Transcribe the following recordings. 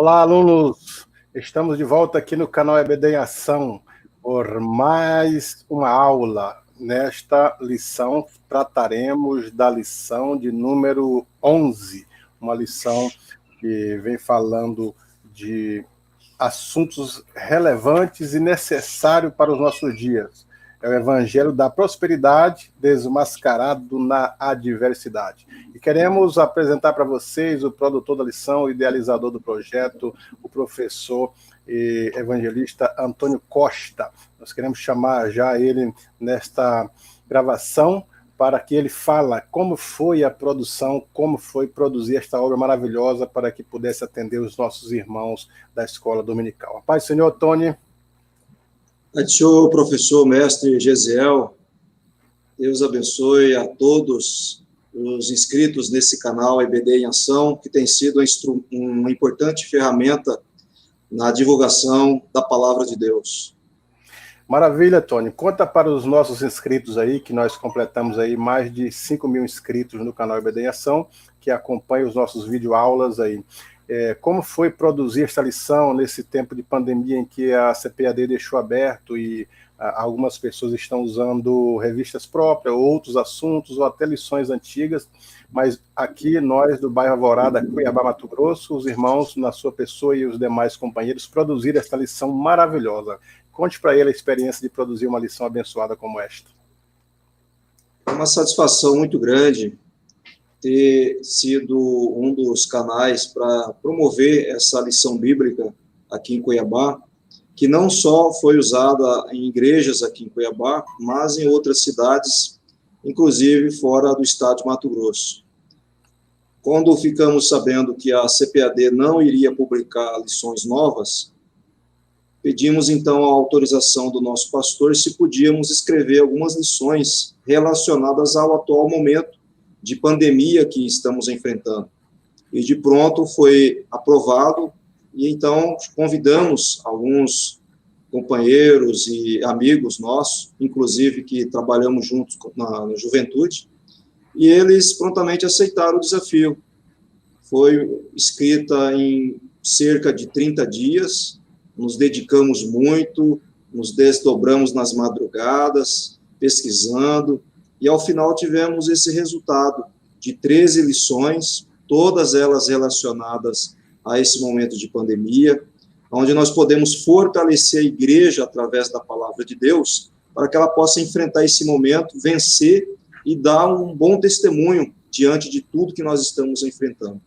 Olá, alunos! Estamos de volta aqui no canal EBD em Ação por mais uma aula. Nesta lição, trataremos da lição de número 11, uma lição que vem falando de assuntos relevantes e necessários para os nossos dias. É o Evangelho da Prosperidade desmascarado na adversidade. E queremos apresentar para vocês o produtor da lição, o idealizador do projeto, o professor e evangelista Antônio Costa. Nós queremos chamar já ele nesta gravação para que ele fale como foi a produção, como foi produzir esta obra maravilhosa para que pudesse atender os nossos irmãos da escola dominical. A paz do Senhor, Tony. Senhor, professor, mestre Gesiel, Deus abençoe a todos os inscritos nesse canal EBD em Ação, que tem sido uma importante ferramenta na divulgação da palavra de Deus. Maravilha, Tony. Conta para os nossos inscritos aí, que nós completamos aí mais de 5.000 inscritos no canal EBD em Ação, que acompanham os nossos videoaulas aí. Como foi produzir esta lição nesse tempo de pandemia em que a CPAD deixou aberto e algumas pessoas estão usando revistas próprias, outros assuntos, ou até lições antigas, mas aqui nós do bairro Alvorada, Cuiabá, Mato Grosso, os irmãos na sua pessoa e os demais companheiros produziram esta lição maravilhosa. Conte para ele a experiência de produzir uma lição abençoada como esta. É uma satisfação muito grande ter sido um dos canais para promover essa lição bíblica aqui em Cuiabá, que não só foi usada em igrejas aqui em Cuiabá, mas em outras cidades, inclusive fora do estado de Mato Grosso. Quando ficamos sabendo que a CPAD não iria publicar lições novas, pedimos então a autorização do nosso pastor se podíamos escrever algumas lições relacionadas ao atual momento de pandemia que estamos enfrentando. E de pronto foi aprovado, e então convidamos alguns companheiros e amigos nossos, inclusive que trabalhamos juntos na juventude, e eles prontamente aceitaram o desafio. Foi escrita em cerca de 30 dias, nos dedicamos muito, nos desdobramos nas madrugadas, pesquisando, e ao final tivemos esse resultado de 13 lições, todas elas relacionadas a esse momento de pandemia, onde nós podemos fortalecer a igreja através da palavra de Deus, para que ela possa enfrentar esse momento, vencer e dar um bom testemunho diante de tudo que nós estamos enfrentando.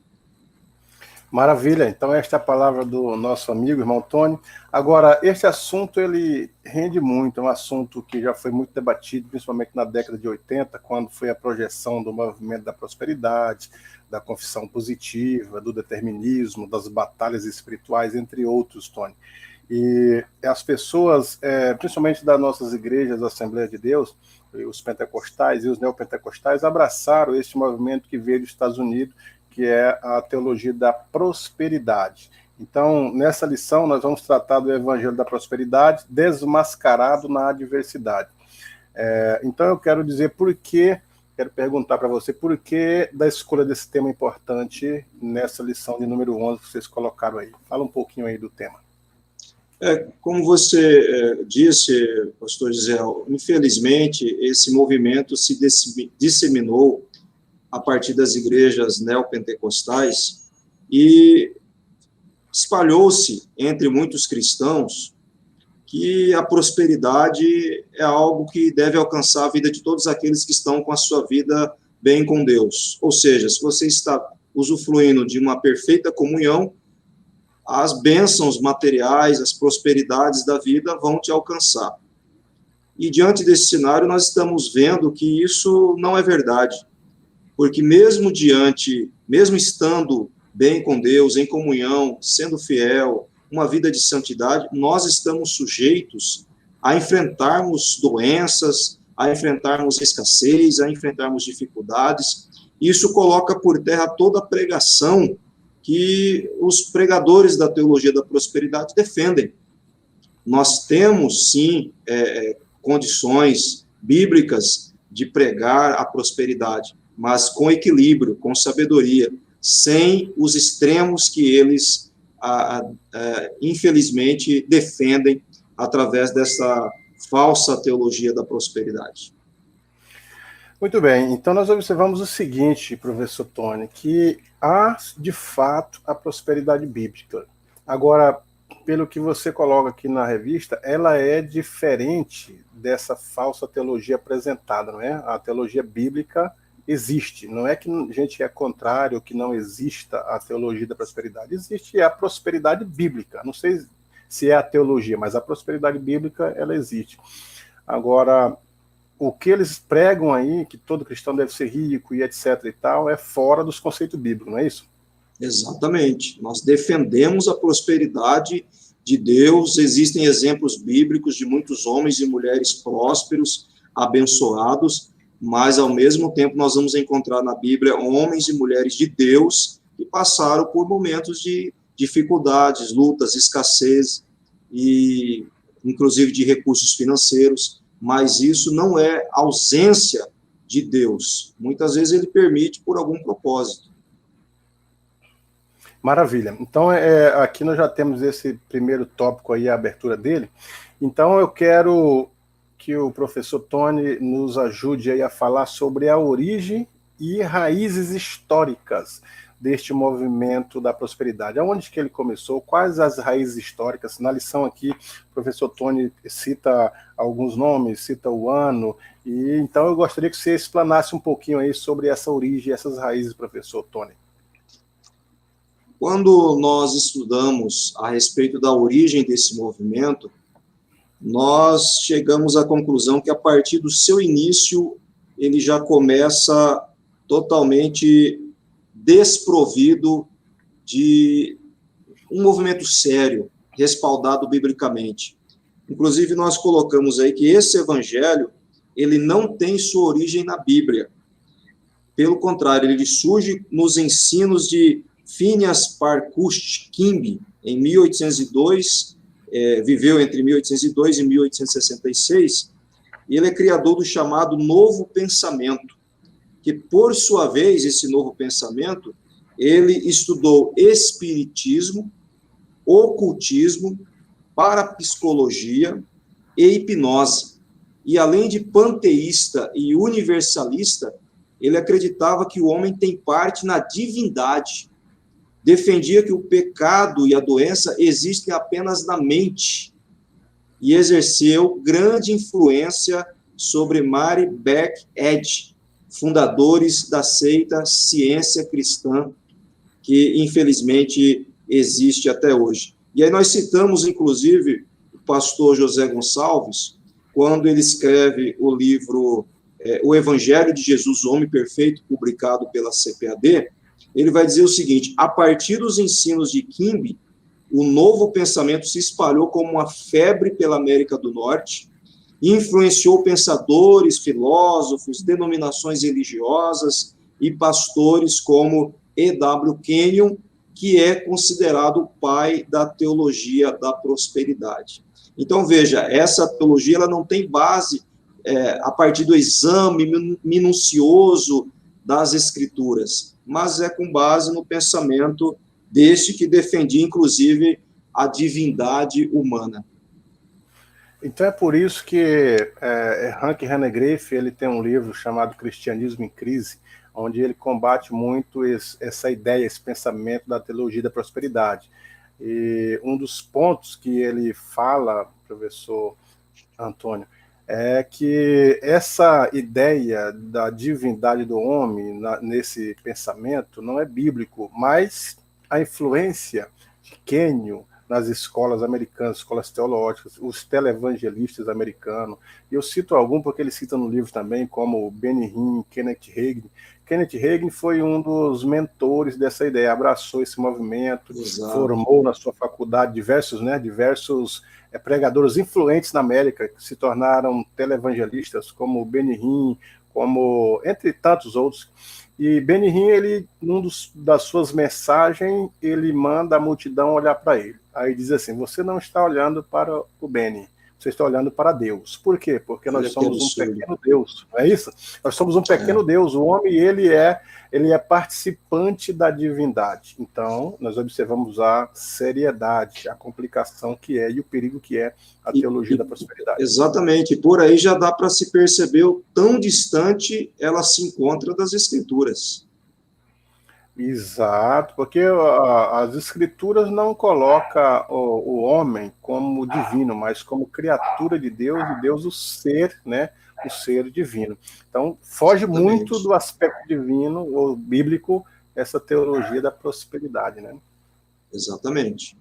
Maravilha, então esta é a palavra do nosso amigo, irmão Tony. Agora, este assunto, ele rende muito, é um assunto que já foi muito debatido, principalmente na década de 80, quando foi a projeção do movimento da prosperidade, da confissão positiva, do determinismo, das batalhas espirituais, entre outros, Tony. E as pessoas, principalmente das nossas igrejas, da Assembleia de Deus, os pentecostais e os neopentecostais, abraçaram este movimento que veio dos Estados Unidos, que é a teologia da prosperidade. Então, nessa lição, nós vamos tratar do Evangelho da Prosperidade desmascarado na adversidade. Então, eu quero dizer quero perguntar para você, por que da escolha desse tema importante nessa lição de número 11 que vocês colocaram aí? Fala um pouquinho aí do tema. Como você disse, pastor Gisel, infelizmente, esse movimento se disseminou a partir das igrejas neopentecostais e espalhou-se entre muitos cristãos que a prosperidade é algo que deve alcançar a vida de todos aqueles que estão com a sua vida bem com Deus. Ou seja, se você está usufruindo de uma perfeita comunhão, as bênçãos materiais, as prosperidades da vida vão te alcançar. E diante desse cenário, nós estamos vendo que isso não é verdade. Porque mesmo estando bem com Deus, em comunhão, sendo fiel, uma vida de santidade, nós estamos sujeitos a enfrentarmos doenças, a enfrentarmos escassez, a enfrentarmos dificuldades. Isso coloca por terra toda a pregação que os pregadores da teologia da prosperidade defendem. Nós temos, sim, condições bíblicas de pregar a prosperidade, mas com equilíbrio, com sabedoria, sem os extremos que eles infelizmente, defendem através dessa falsa teologia da prosperidade. Muito bem, então nós observamos o seguinte, professor Tony, que há, de fato, a prosperidade bíblica. Agora, pelo que você coloca aqui na revista, ela é diferente dessa falsa teologia apresentada, não é? A teologia bíblica existe, não é que a gente é contrário, que não exista a teologia da prosperidade, existe a prosperidade bíblica, não sei se é a teologia, mas a prosperidade bíblica, ela existe. Agora, o que eles pregam aí, que todo cristão deve ser rico e etc e tal, é fora dos conceitos bíblicos, não é isso? Exatamente. Nós defendemos a prosperidade de Deus. Existem exemplos bíblicos de muitos homens e mulheres prósperos, abençoados, mas, ao mesmo tempo, nós vamos encontrar na Bíblia homens e mulheres de Deus que passaram por momentos de dificuldades, lutas, escassez, e inclusive de recursos financeiros, mas isso não é ausência de Deus. Muitas vezes ele permite por algum propósito. Maravilha. Então, aqui nós já temos esse primeiro tópico aí, a abertura dele. Então, eu quero que o professor Tony nos ajude aí a falar sobre a origem e raízes históricas deste movimento da prosperidade. Aonde que ele começou? Quais as raízes históricas? Na lição aqui, o professor Tony cita alguns nomes, cita o ano, e então eu gostaria que você explanasse um pouquinho aí sobre essa origem, essas raízes, professor Tony. Quando nós estudamos a respeito da origem desse movimento, nós chegamos à conclusão que, a partir do seu início, ele já começa totalmente desprovido de um movimento sério, respaldado biblicamente. Inclusive, nós colocamos aí que esse evangelho, ele não tem sua origem na Bíblia. Pelo contrário, ele surge nos ensinos de Phineas Parkhurst Kimby, em 1802, viveu entre 1802 e 1866, e ele é criador do chamado Novo Pensamento, que, por sua vez, esse novo pensamento, ele estudou espiritismo, ocultismo, parapsicologia e hipnose. E, além de panteísta e universalista, ele acreditava que o homem tem parte na divindade. Defendia que o pecado e a doença existem apenas na mente. E exerceu grande influência sobre Mary Beck Eddy, fundadores da seita Ciência Cristã, que, infelizmente, existe até hoje. E aí nós citamos, inclusive, o pastor José Gonçalves, quando ele escreve o livro O Evangelho de Jesus, o Homem Perfeito, publicado pela CPAD, ele vai dizer o seguinte: a partir dos ensinos de Kimby, o novo pensamento se espalhou como uma febre pela América do Norte, influenciou pensadores, filósofos, denominações religiosas e pastores como E.W. Kenyon, que é considerado o pai da teologia da prosperidade. Então, veja, essa teologia ela não tem base a partir do exame minucioso das Escrituras, mas é com base no pensamento deste que defendia, inclusive, a divindade humana. Então é por isso que Hank Hanegraaff, ele tem um livro chamado Cristianismo em Crise, onde ele combate muito essa ideia, esse pensamento da teologia da prosperidade. E um dos pontos que ele fala, professor Antônio, é que essa ideia da divindade do homem nesse pensamento não é bíblico, mas a influência de Kenyon nas escolas americanas, escolas teológicas, os televangelistas americanos, e eu cito algum porque ele cita no livro também, como Benny Hinn, Kenneth Hagin. Kenneth Hagin foi um dos mentores dessa ideia, abraçou esse movimento, exato, formou na sua faculdade diversos pregadores influentes na América, que se tornaram televangelistas, como Benny Hinn, como entre tantos outros. E Benny Hinn, ele, das suas mensagens, ele manda a multidão olhar para ele. Aí diz assim: você não está olhando para o Benny, você está olhando para Deus. Por quê? Porque nós somos um pequeno Deus, não é isso? Nós somos um pequeno Deus. O homem, ele é participante da divindade. Então, nós observamos a seriedade, a complicação que é e o perigo que é a teologia da prosperidade. Exatamente. Por aí já dá para se perceber o tão distante ela se encontra das Escrituras. Exato, porque as escrituras não colocam o homem como divino, mas como criatura de Deus, e Deus o ser, né, o ser divino. Então, foge muito do aspecto divino ou bíblico essa teologia da prosperidade, né? Exatamente.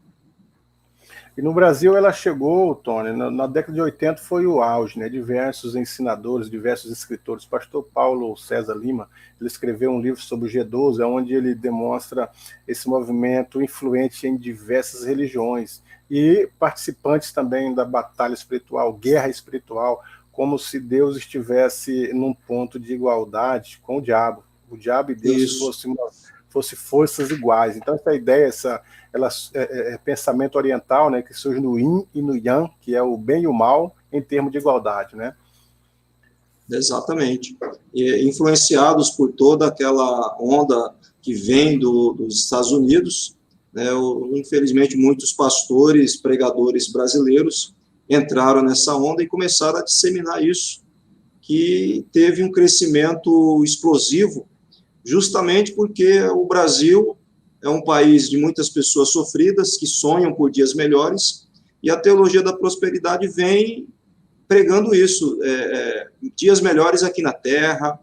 E no Brasil ela chegou, Tony, na década de 80 foi o auge, né? Diversos ensinadores, diversos escritores. Pastor Paulo César Lima, ele escreveu um livro sobre o G12, onde ele demonstra esse movimento influente em diversas religiões e participantes também da batalha espiritual, guerra espiritual, como se Deus estivesse num ponto de igualdade com o diabo. O diabo e Deus fossem forças iguais. Então essa ideia, pensamento oriental, né, que surge no Yin e no Yang, que é o bem e o mal, em termos de igualdade, né? Exatamente. E, influenciados por toda aquela onda que vem dos Estados Unidos, né, infelizmente muitos pastores, pregadores brasileiros entraram nessa onda e começaram a disseminar isso, que teve um crescimento explosivo, justamente porque o Brasil é um país de muitas pessoas sofridas, que sonham por dias melhores, e a teologia da prosperidade vem pregando isso, dias melhores aqui na Terra.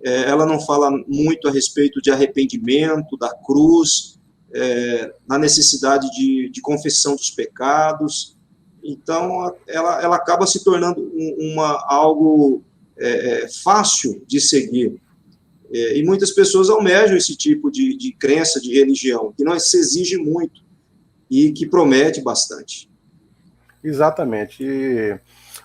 Ela não fala muito a respeito de arrependimento, da cruz, na necessidade de confissão dos pecados. Então, ela acaba se tornando algo fácil de seguir. E muitas pessoas almejam esse tipo de crença, de religião, que não se exige muito e que promete bastante. Exatamente. E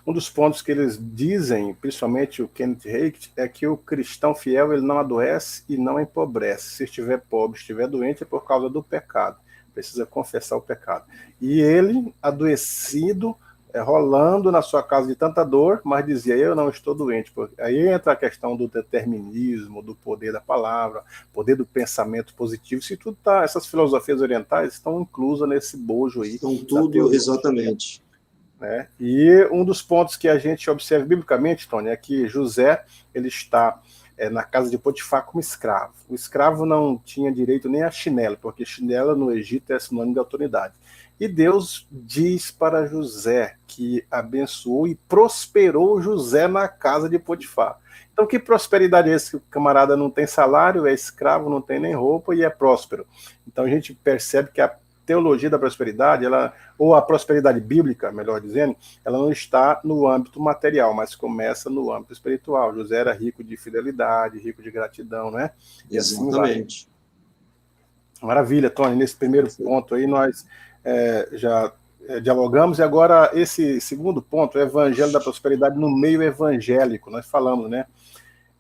um dos pontos que eles dizem, principalmente o Kenneth Hagin, é que o cristão fiel ele não adoece e não empobrece. Se estiver pobre, estiver doente, é por causa do pecado. Precisa confessar o pecado. E ele, adoecido, rolando na sua casa de tanta dor, mas dizia, eu não estou doente. Aí entra a questão do determinismo, do poder da palavra, poder do pensamento positivo. Se tudo tá, essas filosofias orientais estão inclusas nesse bojo aí. Estão tudo, exatamente. Né? E um dos pontos que a gente observa biblicamente, Tony, é que José ele está na casa de Potifar como escravo. O escravo não tinha direito nem a chinelo, porque chinela no Egito é sinônimo de autoridade. E Deus diz para José que abençoou e prosperou José na casa de Potifar. Então, que prosperidade é essa? Que o camarada não tem salário, é escravo, não tem nem roupa e é próspero. Então, a gente percebe que a teologia da prosperidade, ou a prosperidade bíblica, melhor dizendo, ela não está no âmbito material, mas começa no âmbito espiritual. José era rico de fidelidade, rico de gratidão, né? E exatamente. Assim maravilha, Tony. Nesse primeiro ponto aí, nós já dialogamos, e agora esse segundo ponto, o evangelho da prosperidade no meio evangélico, nós falamos, né?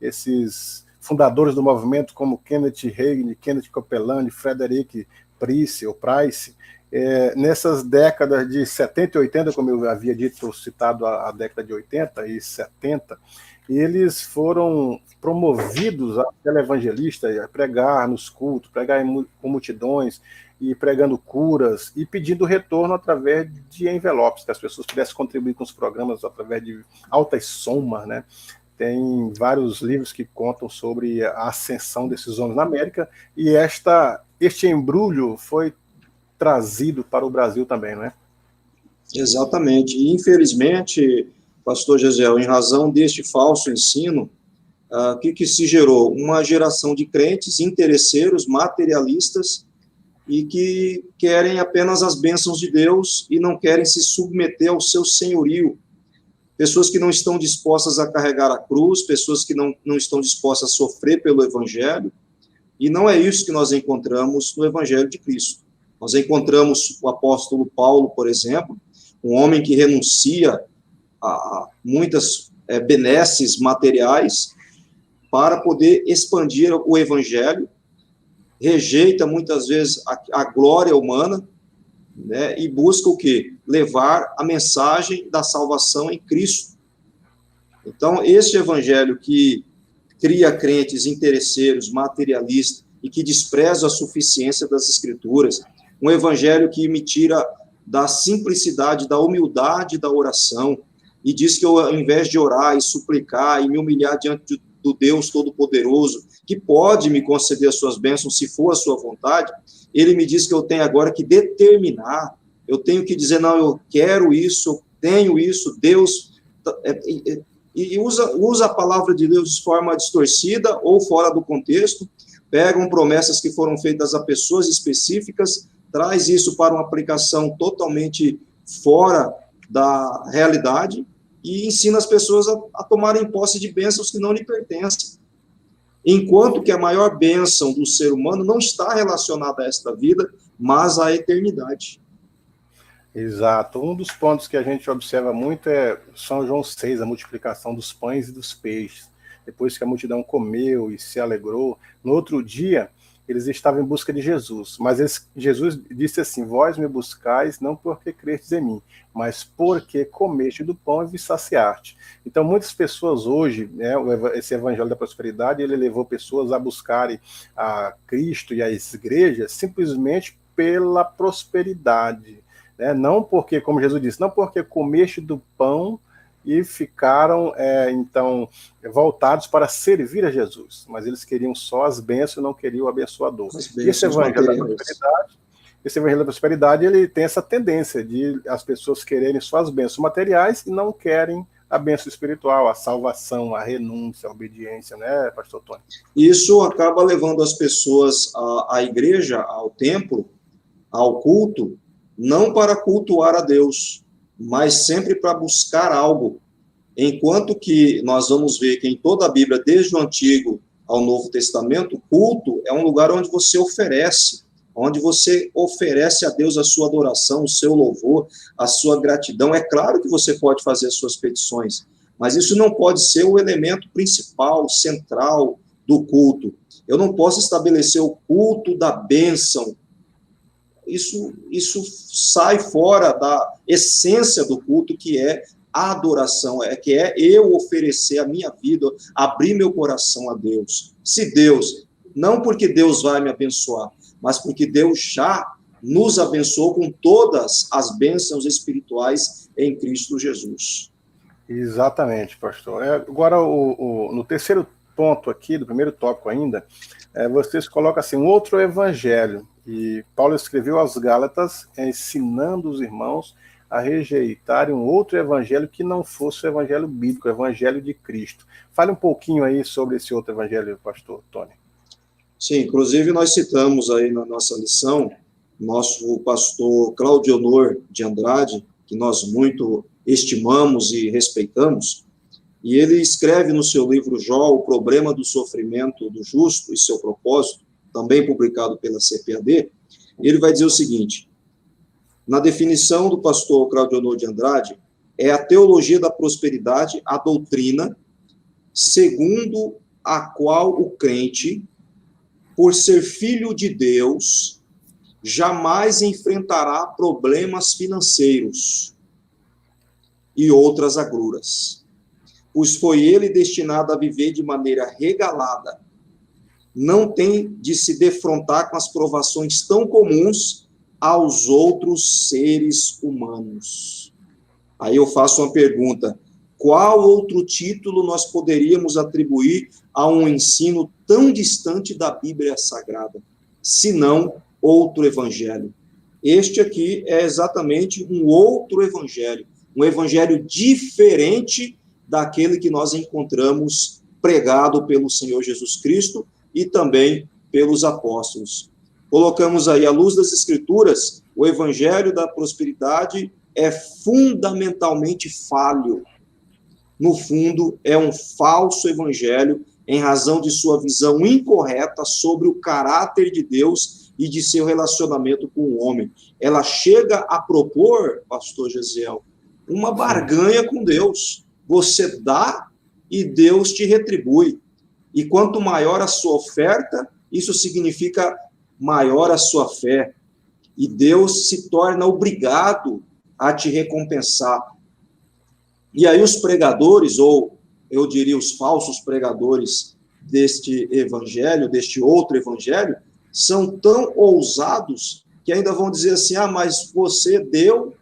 Esses fundadores do movimento como Kenneth Hagin, Kenneth Copeland, Frederick Price, nessas décadas de 70 e 80, como eu havia dito, citado a década de 80 e 70, eles foram promovidos a televangelista, a pregar nos cultos, pregar com multidões, e pregando curas, e pedindo retorno através de envelopes, que as pessoas pudessem contribuir com os programas através de altas somas, né? Tem vários livros que contam sobre a ascensão desses homens na América, e este embrulho foi trazido para o Brasil também, não é? Exatamente. E, infelizmente, pastor Gesiel, em razão deste falso ensino, o que se gerou? Uma geração de crentes interesseiros, materialistas, e que querem apenas as bênçãos de Deus e não querem se submeter ao seu senhorio. Pessoas que não estão dispostas a carregar a cruz, pessoas que não estão dispostas a sofrer pelo Evangelho, e não é isso que nós encontramos no Evangelho de Cristo. Nós encontramos o apóstolo Paulo, por exemplo, um homem que renuncia a muitas benesses materiais para poder expandir o Evangelho, rejeita muitas vezes a glória humana né, e busca o quê? Levar a mensagem da salvação em Cristo. Então, esse evangelho que cria crentes interesseiros, materialistas, e que despreza a suficiência das Escrituras, um evangelho que me tira da simplicidade, da humildade da oração, e diz que eu, ao invés de orar e suplicar e me humilhar diante do Deus Todo-Poderoso, que pode me conceder as suas bênçãos se for a sua vontade, ele me diz que eu tenho agora que determinar, eu tenho que dizer, não, eu quero isso, eu tenho isso, Deus... E usa a palavra de Deus de forma distorcida ou fora do contexto, pegam promessas que foram feitas a pessoas específicas, traz isso para uma aplicação totalmente fora da realidade e ensina as pessoas a tomarem posse de bênçãos que não lhe pertencem. Enquanto que a maior bênção do ser humano não está relacionada a esta vida, mas à eternidade. Exato. Um dos pontos que a gente observa muito é São João 6, a multiplicação dos pães e dos peixes. Depois que a multidão comeu e se alegrou, no outro dia eles estavam em busca de Jesus. Mas Jesus disse assim, vós me buscais não porque crestes em mim, mas porque comeste do pão e vos saciaste. Então muitas pessoas hoje, né, esse evangelho da prosperidade, ele levou pessoas a buscarem a Cristo e as igrejas simplesmente pela prosperidade. Não porque, como Jesus disse, não porque comeste do pão e ficaram, então, voltados para servir a Jesus, mas eles queriam só as bênçãos e não queriam o abençoador. Esse evangelho da prosperidade, ele tem essa tendência de as pessoas quererem só as bênçãos materiais e não querem a bênção espiritual, a salvação, a renúncia, a obediência, né, pastor Tony? Isso acaba levando as pessoas à igreja, ao templo, ao culto, não para cultuar a Deus, mas sempre para buscar algo. Enquanto que nós vamos ver que em toda a Bíblia, desde o Antigo ao Novo Testamento, culto é um lugar onde você oferece a Deus a sua adoração, o seu louvor, a sua gratidão. É claro que você pode fazer as suas petições, mas isso não pode ser o elemento principal, central do culto. Eu não posso estabelecer o culto da bênção. Isso sai fora da essência do culto, que é a adoração, que é eu oferecer a minha vida, abrir meu coração a Deus. Se Deus, não porque Deus vai me abençoar, mas porque Deus já nos abençoou com todas as bênçãos espirituais em Cristo Jesus. Exatamente, pastor. Agora, no terceiro ponto aqui, do primeiro tópico ainda, vocês colocam assim, um outro evangelho. E Paulo escreveu aos Gálatas, ensinando os irmãos a rejeitarem um outro evangelho que não fosse o evangelho bíblico, o evangelho de Cristo. Fale um pouquinho aí sobre esse outro evangelho, pastor Tony. Sim, inclusive nós citamos aí na nossa lição, nosso pastor Claudionor de Andrade, que nós muito estimamos e respeitamos, e ele escreve no seu livro Jó, O Problema do Sofrimento do Justo e Seu Propósito, também publicado pela CPAD, ele vai dizer o seguinte, na definição do pastor Claudionor de Andrade, é a teologia da prosperidade, a doutrina, segundo a qual o crente, por ser filho de Deus, jamais enfrentará problemas financeiros e outras agruras, pois foi ele destinado a viver de maneira regalada, não tem de se defrontar com as provações tão comuns aos outros seres humanos. Aí eu faço uma pergunta, qual outro título nós poderíamos atribuir a um ensino tão distante da Bíblia Sagrada, senão outro evangelho? Este aqui é exatamente um outro evangelho, um evangelho diferente daquele que nós encontramos pregado pelo Senhor Jesus Cristo e também pelos apóstolos. Colocamos aí, à luz das Escrituras, o evangelho da prosperidade é fundamentalmente falho. No fundo, é um falso evangelho em razão de sua visão incorreta sobre o caráter de Deus e de seu relacionamento com o homem. Ela chega a propor, pastor Gesiel, uma barganha com Deus. Você dá e Deus te retribui. E quanto maior a sua oferta, isso significa maior a sua fé. e Deus se torna obrigado a te recompensar. E aí os pregadores, ou eu diria os falsos pregadores deste evangelho, deste outro evangelho, são tão ousados que ainda vão dizer assim, mas você deu,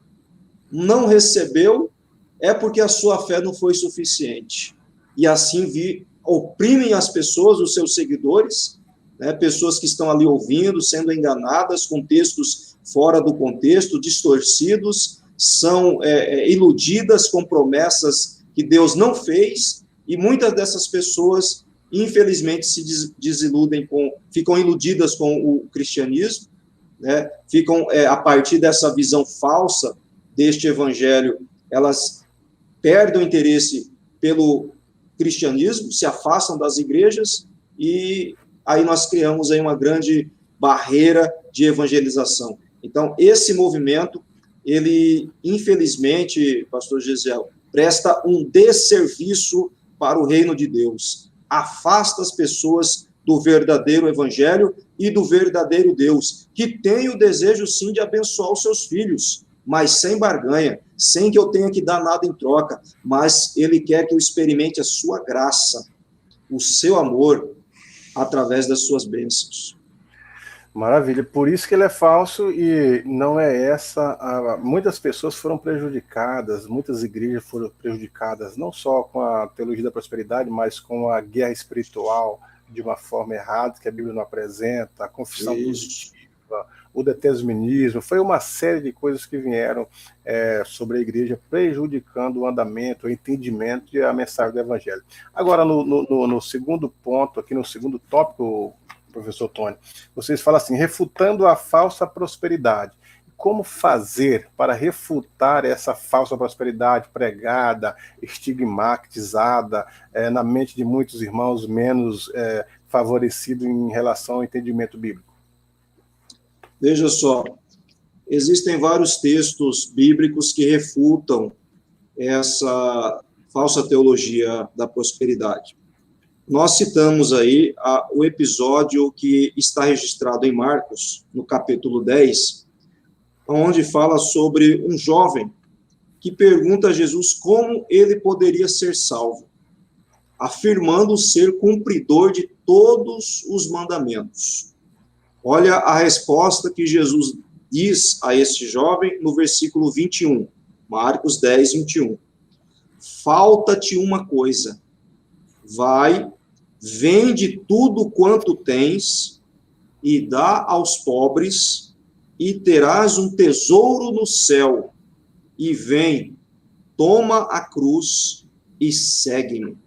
não recebeu, é porque a sua fé não foi suficiente. E assim oprimem as pessoas, os seus seguidores, né, pessoas que estão ali ouvindo, sendo enganadas com textos fora do contexto, distorcidos, são iludidas com promessas que Deus não fez, e muitas dessas pessoas, infelizmente, se desiludem ficam iludidas com o cristianismo, né, ficam, a partir dessa visão falsa deste evangelho, elas perdem o interesse pelo cristianismo, se afastam das igrejas, e aí nós criamos aí uma grande barreira de evangelização. Então, esse movimento, ele, infelizmente, pastor Gesiel, presta um desserviço para o reino de Deus, afasta as pessoas do verdadeiro evangelho e do verdadeiro Deus, que tem o desejo, sim, de abençoar os seus filhos, mas sem barganha, sem que eu tenha que dar nada em troca, mas ele quer que eu experimente a sua graça, o seu amor, através das suas bênçãos. Maravilha, por isso que ele é falso e não é essa. Muitas pessoas foram prejudicadas, muitas igrejas foram prejudicadas, não só com a teologia da prosperidade, mas com a guerra espiritual de uma forma errada, que a Bíblia não apresenta, a confissão positiva, o determinismo, foi uma série de coisas que vieram sobre a igreja, prejudicando o andamento, o entendimento e a mensagem do Evangelho. Agora, no segundo ponto, aqui no segundo tópico, professor Tony, vocês falam assim, refutando a falsa prosperidade. Como fazer para refutar essa falsa prosperidade pregada, estigmatizada na mente de muitos irmãos menos favorecidos em relação ao entendimento bíblico? Veja só, existem vários textos bíblicos que refutam essa falsa teologia da prosperidade. Nós citamos aí o episódio que está registrado em Marcos, no capítulo 10, onde fala sobre um jovem que pergunta a Jesus como ele poderia ser salvo, afirmando ser cumpridor de todos os mandamentos. Olha a resposta que Jesus diz a este jovem no versículo 21, Marcos 10, 21. Falta-te uma coisa. Vai, vende tudo quanto tens e dá aos pobres, e terás um tesouro no céu. E vem, toma a cruz e segue-me.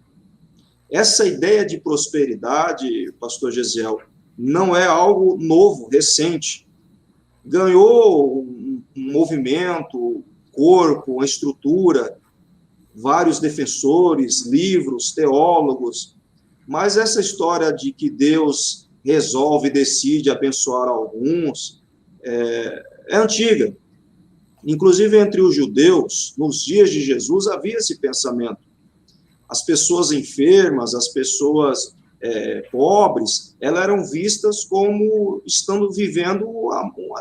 Essa ideia de prosperidade, pastor Gesiel, não é algo novo, recente. Ganhou um movimento, corpo, uma estrutura, vários defensores, livros, teólogos, mas essa história de que Deus resolve, decide abençoar alguns, é antiga. Inclusive, entre os judeus, nos dias de Jesus, havia esse pensamento. As pessoas enfermas, as pessoas pobres, elas eram vistas como estando vivendo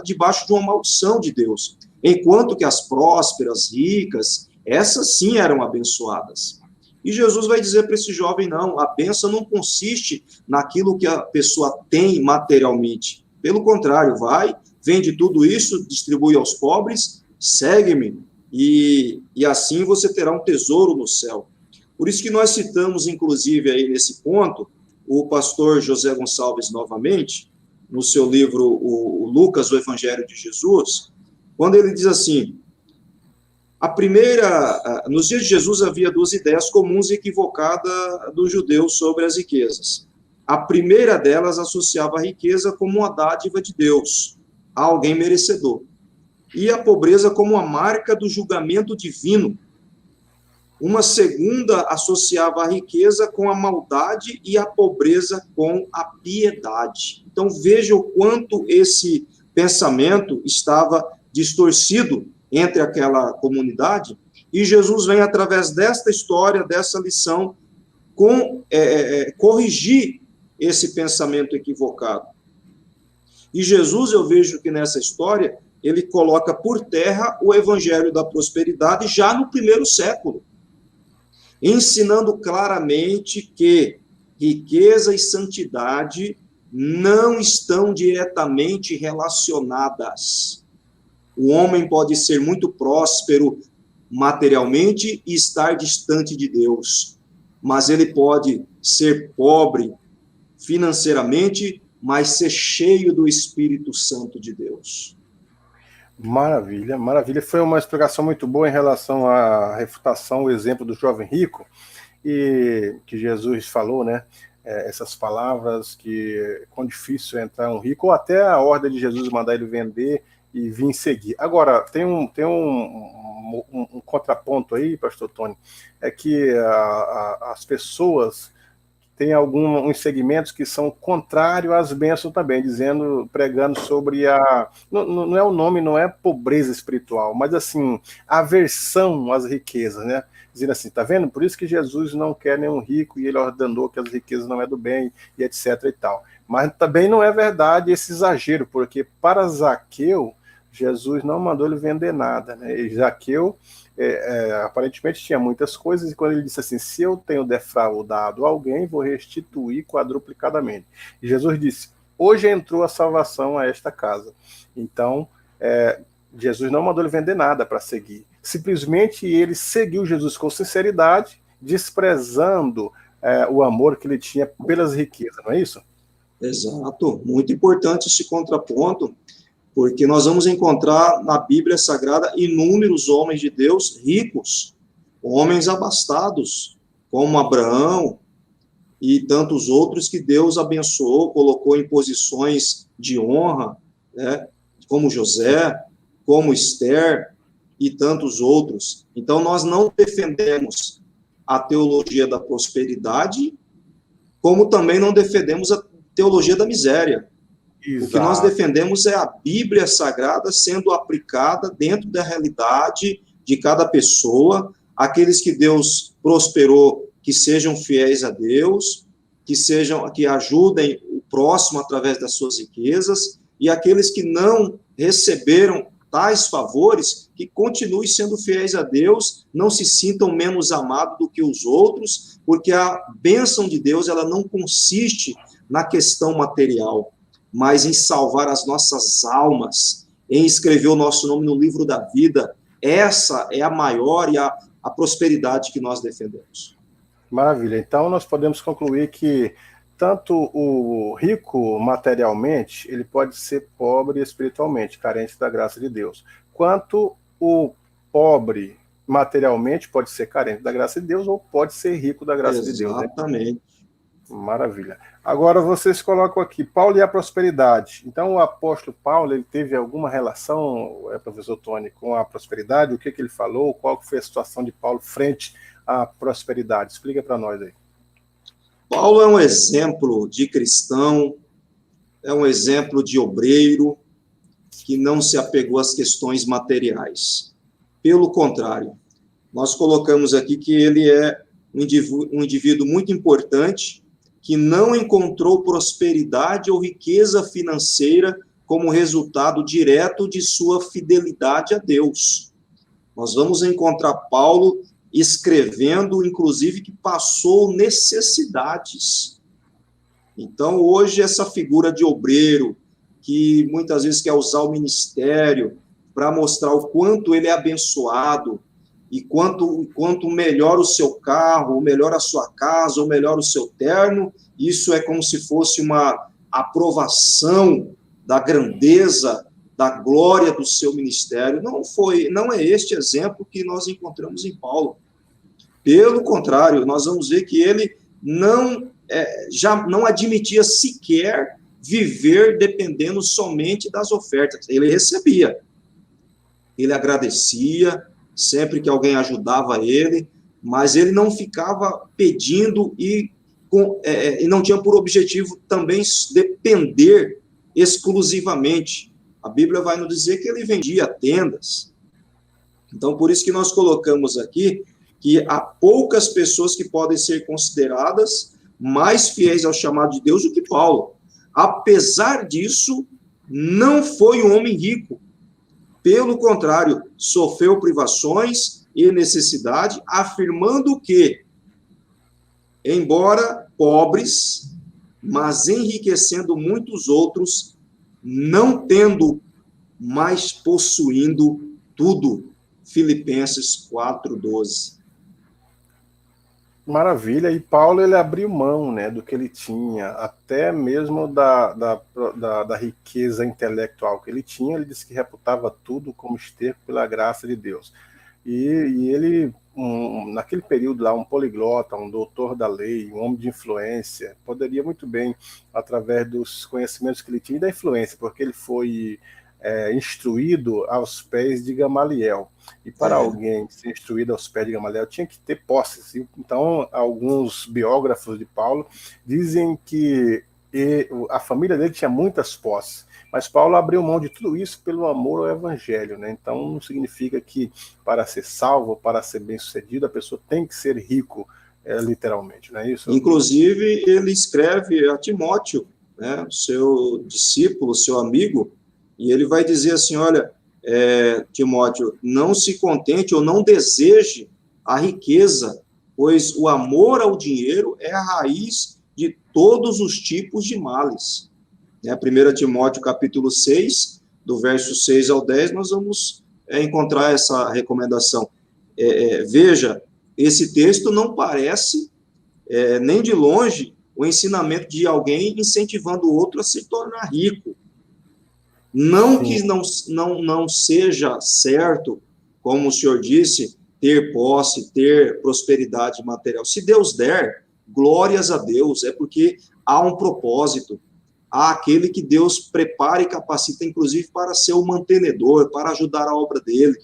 debaixo de uma maldição de Deus, enquanto que as prósperas, ricas, essas sim eram abençoadas. E Jesus vai dizer para esse jovem, não, a bênção não consiste naquilo que a pessoa tem materialmente. Pelo contrário, vai, vende tudo isso, distribui aos pobres, segue-me, e assim você terá um tesouro no céu. Por isso que nós citamos, inclusive, aí nesse ponto, o pastor José Gonçalves, novamente, no seu livro, o Lucas, o Evangelho de Jesus, quando ele diz assim, nos dias de Jesus havia duas ideias comuns e equivocadas dos judeus sobre as riquezas. A primeira delas associava a riqueza como uma dádiva de Deus, a alguém merecedor, e a pobreza como uma marca do julgamento divino. Uma segunda associava a riqueza com a maldade e a pobreza com a piedade. Então, veja o quanto esse pensamento estava distorcido entre aquela comunidade, e Jesus vem, através desta história, dessa lição, corrigir esse pensamento equivocado. E Jesus, eu vejo que nessa história, ele coloca por terra o evangelho da prosperidade já no primeiro século, ensinando claramente que riqueza e santidade não estão diretamente relacionadas. O homem pode ser muito próspero materialmente e estar distante de Deus, mas ele pode ser pobre financeiramente, mas ser cheio do Espírito Santo de Deus. Maravilha, maravilha. Foi uma explicação muito boa em relação à refutação, o exemplo do jovem rico, e que Jesus falou, né? Essas palavras que quão difícil é entrar um rico, ou até a ordem de Jesus mandar ele vender e vir seguir. Agora, tem um contraponto aí, pastor Tony, é que as pessoas têm alguns segmentos que são contrários às bênçãos também, pregando sobre não é o nome, não é pobreza espiritual, mas assim, aversão às riquezas, né? Dizendo assim, tá vendo? Por isso que Jesus não quer nenhum rico e ele ordenou que as riquezas não é do bem e etc e tal. Mas também não é verdade esse exagero, porque para Zaqueu, Jesus não mandou ele vender nada, né? E Zaqueu aparentemente tinha muitas coisas, e quando ele disse assim, se eu tenho defraudado alguém, vou restituir quadruplicadamente. E Jesus disse, hoje entrou a salvação a esta casa. Então, Jesus não mandou ele vender nada para seguir. Simplesmente ele seguiu Jesus com sinceridade, desprezando o amor que ele tinha pelas riquezas, não é isso? Exato, muito importante esse contraponto, porque nós vamos encontrar na Bíblia Sagrada inúmeros homens de Deus ricos, homens abastados, como Abraão e tantos outros que Deus abençoou, colocou em posições de honra, né, como José, como Esther e tantos outros. Então, nós não defendemos a teologia da prosperidade, como também não defendemos a teologia da miséria. Exato. O que nós defendemos é a Bíblia Sagrada sendo aplicada dentro da realidade de cada pessoa, aqueles que Deus prosperou, que sejam fiéis a Deus, que ajudem o próximo através das suas riquezas, e aqueles que não receberam tais favores, que continuem sendo fiéis a Deus, não se sintam menos amados do que os outros, porque a bênção de Deus, ela não consiste na questão material, mas em salvar as nossas almas, em escrever o nosso nome no livro da vida. Essa é a maior e a prosperidade que nós defendemos. Maravilha. Então, nós podemos concluir que tanto o rico materialmente, ele pode ser pobre espiritualmente, carente da graça de Deus, quanto o pobre materialmente pode ser carente da graça de Deus ou pode ser rico da graça de Deus. Exatamente. Né? Maravilha. Agora vocês colocam aqui, Paulo e a prosperidade. Então o apóstolo Paulo, ele teve alguma relação, professor Tony, com a prosperidade? O que ele falou? Qual foi a situação de Paulo frente à prosperidade? Explica para nós aí. Paulo é um exemplo de cristão, é um exemplo de obreiro que não se apegou às questões materiais. Pelo contrário, nós colocamos aqui que ele é um indivíduo muito importante, que não encontrou prosperidade ou riqueza financeira como resultado direto de sua fidelidade a Deus. Nós vamos encontrar Paulo escrevendo, inclusive, que passou necessidades. Então, hoje, essa figura de obreiro, que muitas vezes quer usar o ministério para mostrar o quanto ele é abençoado, e quanto melhor o seu carro, ou melhor a sua casa, ou melhor o seu terno, isso é como se fosse uma aprovação da grandeza, da glória do seu ministério. Não é este exemplo que nós encontramos em Paulo. Pelo contrário, nós vamos ver que ele já não admitia sequer viver dependendo somente das ofertas. Ele recebia, ele agradecia sempre que alguém ajudava ele, mas ele não ficava pedindo e não tinha por objetivo também depender exclusivamente. A Bíblia vai nos dizer que ele vendia tendas. Então, por isso que nós colocamos aqui que há poucas pessoas que podem ser consideradas mais fiéis ao chamado de Deus do que Paulo. Apesar disso, não foi um homem rico. Pelo contrário, sofreu privações e necessidade, afirmando que, embora pobres, mas enriquecendo muitos outros, não tendo, mas possuindo tudo. Filipenses 4:12. Maravilha, e Paulo ele abriu mão, né, do que ele tinha, até mesmo da riqueza intelectual que ele tinha. Ele disse que reputava tudo como esterco pela graça de Deus. E ele, naquele período lá, um poliglota, um doutor da lei, um homem de influência, poderia muito bem, através dos conhecimentos que ele tinha e da influência, porque ele foi instruído aos pés de Gamaliel. E para alguém ser instruído aos pés de Gamaliel tinha que ter posses. Então, alguns biógrafos de Paulo dizem que a família dele tinha muitas posses. Mas Paulo abriu mão de tudo isso pelo amor ao evangelho, né? Então não significa que para ser salvo, para ser bem-sucedido, a pessoa tem que ser rico, literalmente, não é isso? Inclusive, ele escreve a Timóteo, né, seu discípulo, seu amigo, e ele vai dizer assim, olha, Timóteo, não se contente ou não deseje a riqueza, pois o amor ao dinheiro é a raiz de todos os tipos de males. 1 Timóteo capítulo 6, do verso 6 ao 10, nós vamos encontrar essa recomendação. Veja, esse texto não parece, nem de longe, o ensinamento de alguém incentivando o outro a se tornar rico. Não que não seja certo, como o senhor disse, ter posse, ter prosperidade material. Se Deus der, glórias a Deus, é porque há um propósito. Há aquele que Deus prepara e capacita, inclusive, para ser o mantenedor, para ajudar a obra dele.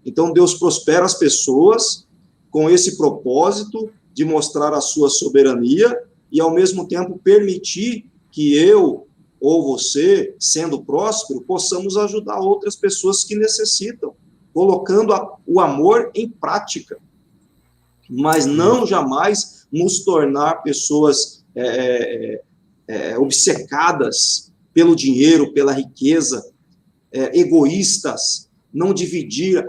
Então, Deus prospera as pessoas com esse propósito de mostrar a sua soberania e, ao mesmo tempo, permitir que eu ou você, sendo próspero, possamos ajudar outras pessoas que necessitam, colocando o amor em prática, mas não jamais nos tornar pessoas obcecadas pelo dinheiro, pela riqueza, egoístas, não dividir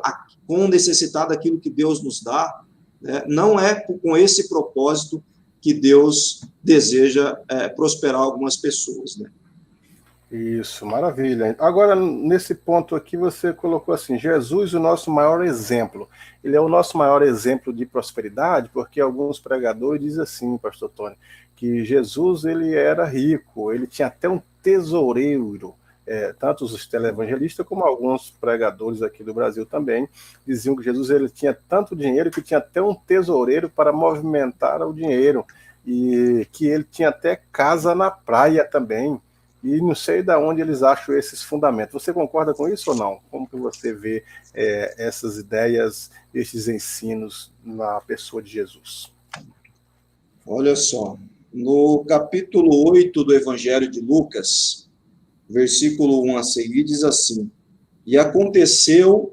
com o necessitado aquilo que Deus nos dá, né? Não é com esse propósito que Deus deseja prosperar algumas pessoas, né? Isso, maravilha. Agora, nesse ponto aqui, você colocou assim, Jesus, o nosso maior exemplo. Ele é o nosso maior exemplo de prosperidade, porque alguns pregadores dizem assim, pastor Tony, que Jesus ele era rico, ele tinha até um tesoureiro. Tanto os televangelistas como alguns pregadores aqui do Brasil também diziam que Jesus ele tinha tanto dinheiro que tinha até um tesoureiro para movimentar o dinheiro, e que ele tinha até casa na praia também. E não sei de onde eles acham esses fundamentos. Você concorda com isso ou não? Como que você vê essas ideias, esses ensinos na pessoa de Jesus? Olha só, no capítulo 8 do Evangelho de Lucas, versículo 1 a seguir, diz assim: E aconteceu,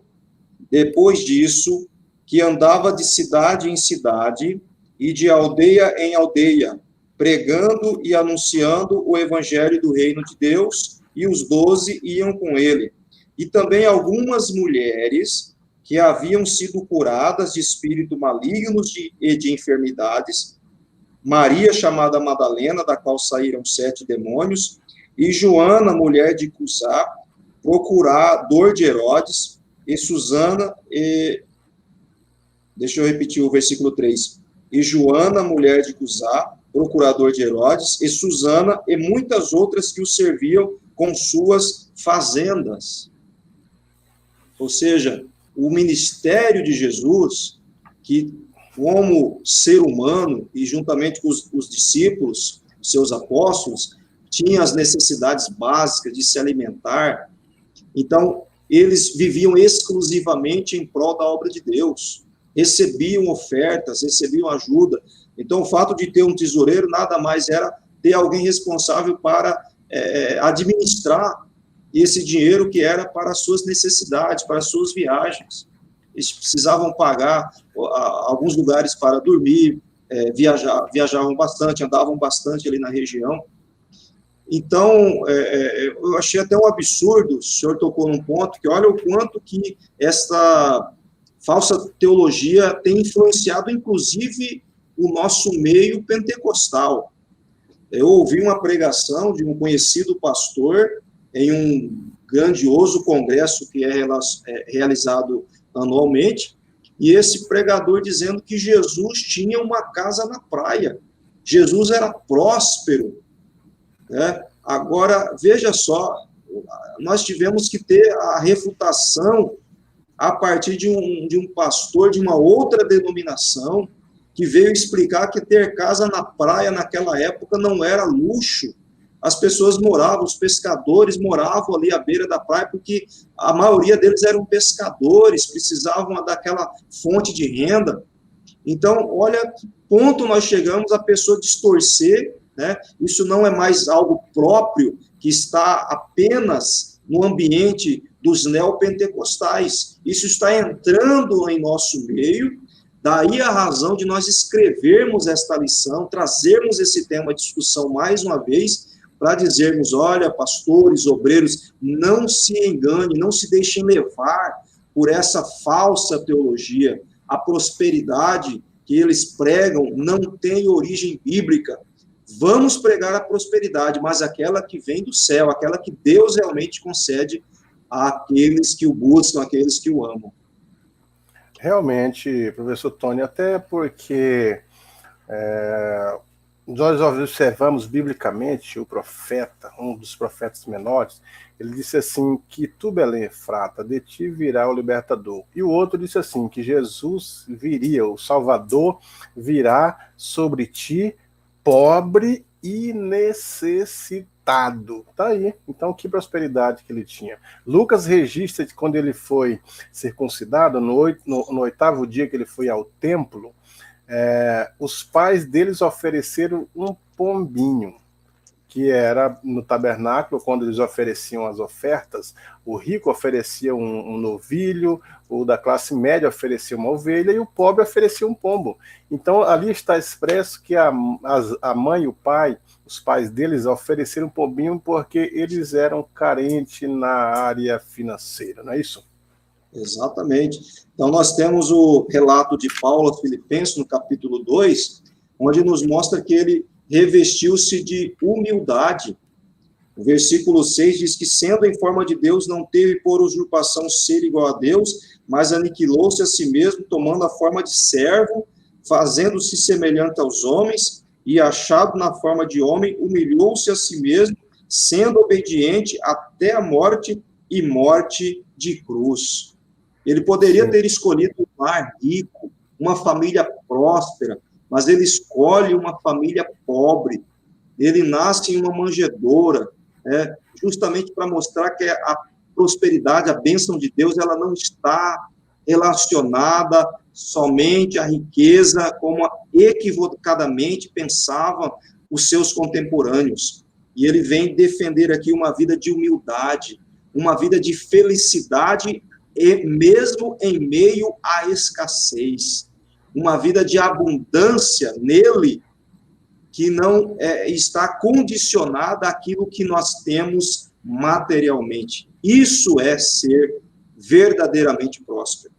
depois disso, que andava de cidade em cidade e de aldeia em aldeia, pregando e anunciando o evangelho do reino de Deus, e os 12 iam com ele. E também algumas mulheres que haviam sido curadas de espíritos malignos e de enfermidades, Maria, chamada Madalena, da qual saíram 7 demônios, e Joana, mulher de Cusá, procurador de Herodes, e Susana, deixa eu repetir o versículo 3, e Joana, mulher de Cusá, procurador de Herodes, e Susana, e muitas outras que o serviam com suas fazendas. Ou seja, o ministério de Jesus, que como ser humano, e juntamente com os discípulos, seus apóstolos, tinha as necessidades básicas de se alimentar. Então, eles viviam exclusivamente em prol da obra de Deus, recebiam ofertas, recebiam ajuda. Então, o fato de ter um tesoureiro nada mais era ter alguém responsável para administrar esse dinheiro que era para as suas necessidades, para as suas viagens. Eles precisavam pagar alguns lugares para dormir, viajavam bastante, andavam bastante ali na região. Então, eu achei até um absurdo, o senhor tocou num ponto, que olha o quanto que essa falsa teologia tem influenciado, inclusive, o nosso meio pentecostal. Eu ouvi uma pregação de um conhecido pastor em um grandioso congresso que é realizado anualmente, e esse pregador dizendo que Jesus tinha uma casa na praia, Jesus era próspero, né? Agora, veja só, nós tivemos que ter a refutação a partir de um pastor de uma outra denominação, que veio explicar que ter casa na praia naquela época não era luxo. As pessoas moravam, os pescadores moravam ali à beira da praia, porque a maioria deles eram pescadores, precisavam daquela fonte de renda. Então, olha que ponto nós chegamos a pessoa distorcer, né? Isso não é mais algo próprio que está apenas no ambiente dos neopentecostais. Isso está entrando em nosso meio, daí a razão de nós escrevermos esta lição, trazermos esse tema de discussão mais uma vez, para dizermos, olha, pastores, obreiros, não se engane, não se deixem levar por essa falsa teologia. A prosperidade que eles pregam não tem origem bíblica. Vamos pregar a prosperidade, mas aquela que vem do céu, aquela que Deus realmente concede àqueles que o buscam, àqueles que o amam. Realmente, professor Tony, até porque nós observamos biblicamente o profeta, um dos profetas menores, ele disse assim, que tu, Belém Efrata, de ti virá o libertador. E o outro disse assim, que Jesus viria, o Salvador virá sobre ti, pobre e necessitado. Tá aí. Então, que prosperidade que ele tinha. Lucas registra que quando ele foi circuncidado, no 8º dia que ele foi ao templo, os pais deles ofereceram um pombinho, que era no tabernáculo, quando eles ofereciam as ofertas, o rico oferecia um novilho, o da classe média oferecia uma ovelha e o pobre oferecia um pombo. Então, ali está expresso que a mãe e o pai, os pais deles, ofereceram um pombinho porque eles eram carentes na área financeira, não é isso? Exatamente. Então, nós temos o relato de Paulo aos Filipenses, no capítulo 2, onde nos mostra que ele revestiu-se de humildade. O versículo 6 diz que, sendo em forma de Deus, não teve por usurpação ser igual a Deus, mas aniquilou-se a si mesmo, tomando a forma de servo, fazendo-se semelhante aos homens, e achado na forma de homem, humilhou-se a si mesmo, sendo obediente até a morte e morte de cruz. Ele poderia ter escolhido um lar rico, uma família próspera, mas ele escolhe uma família pobre. Ele nasce em uma manjedoura, justamente para mostrar que a prosperidade, a bênção de Deus, ela não está relacionada somente à riqueza, como equivocadamente pensavam os seus contemporâneos. E ele vem defender aqui uma vida de humildade, uma vida de felicidade, e mesmo em meio à escassez, uma vida de abundância nele, que não está condicionada àquilo que nós temos materialmente. Isso é ser verdadeiramente próspero.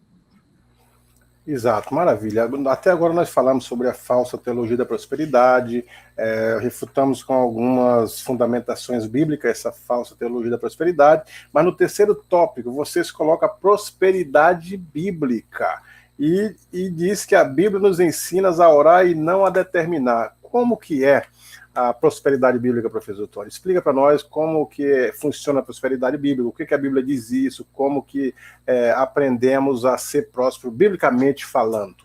Exato, maravilha. Até agora nós falamos sobre a falsa teologia da prosperidade, refutamos com algumas fundamentações bíblicas essa falsa teologia da prosperidade, mas no terceiro tópico vocês colocam a prosperidade bíblica e diz que a Bíblia nos ensina a orar e não a determinar. Como que é a prosperidade bíblica, professor Tony? Explica para nós como que funciona a prosperidade bíblica, o que a Bíblia diz isso, como que aprendemos a ser próspero, biblicamente falando.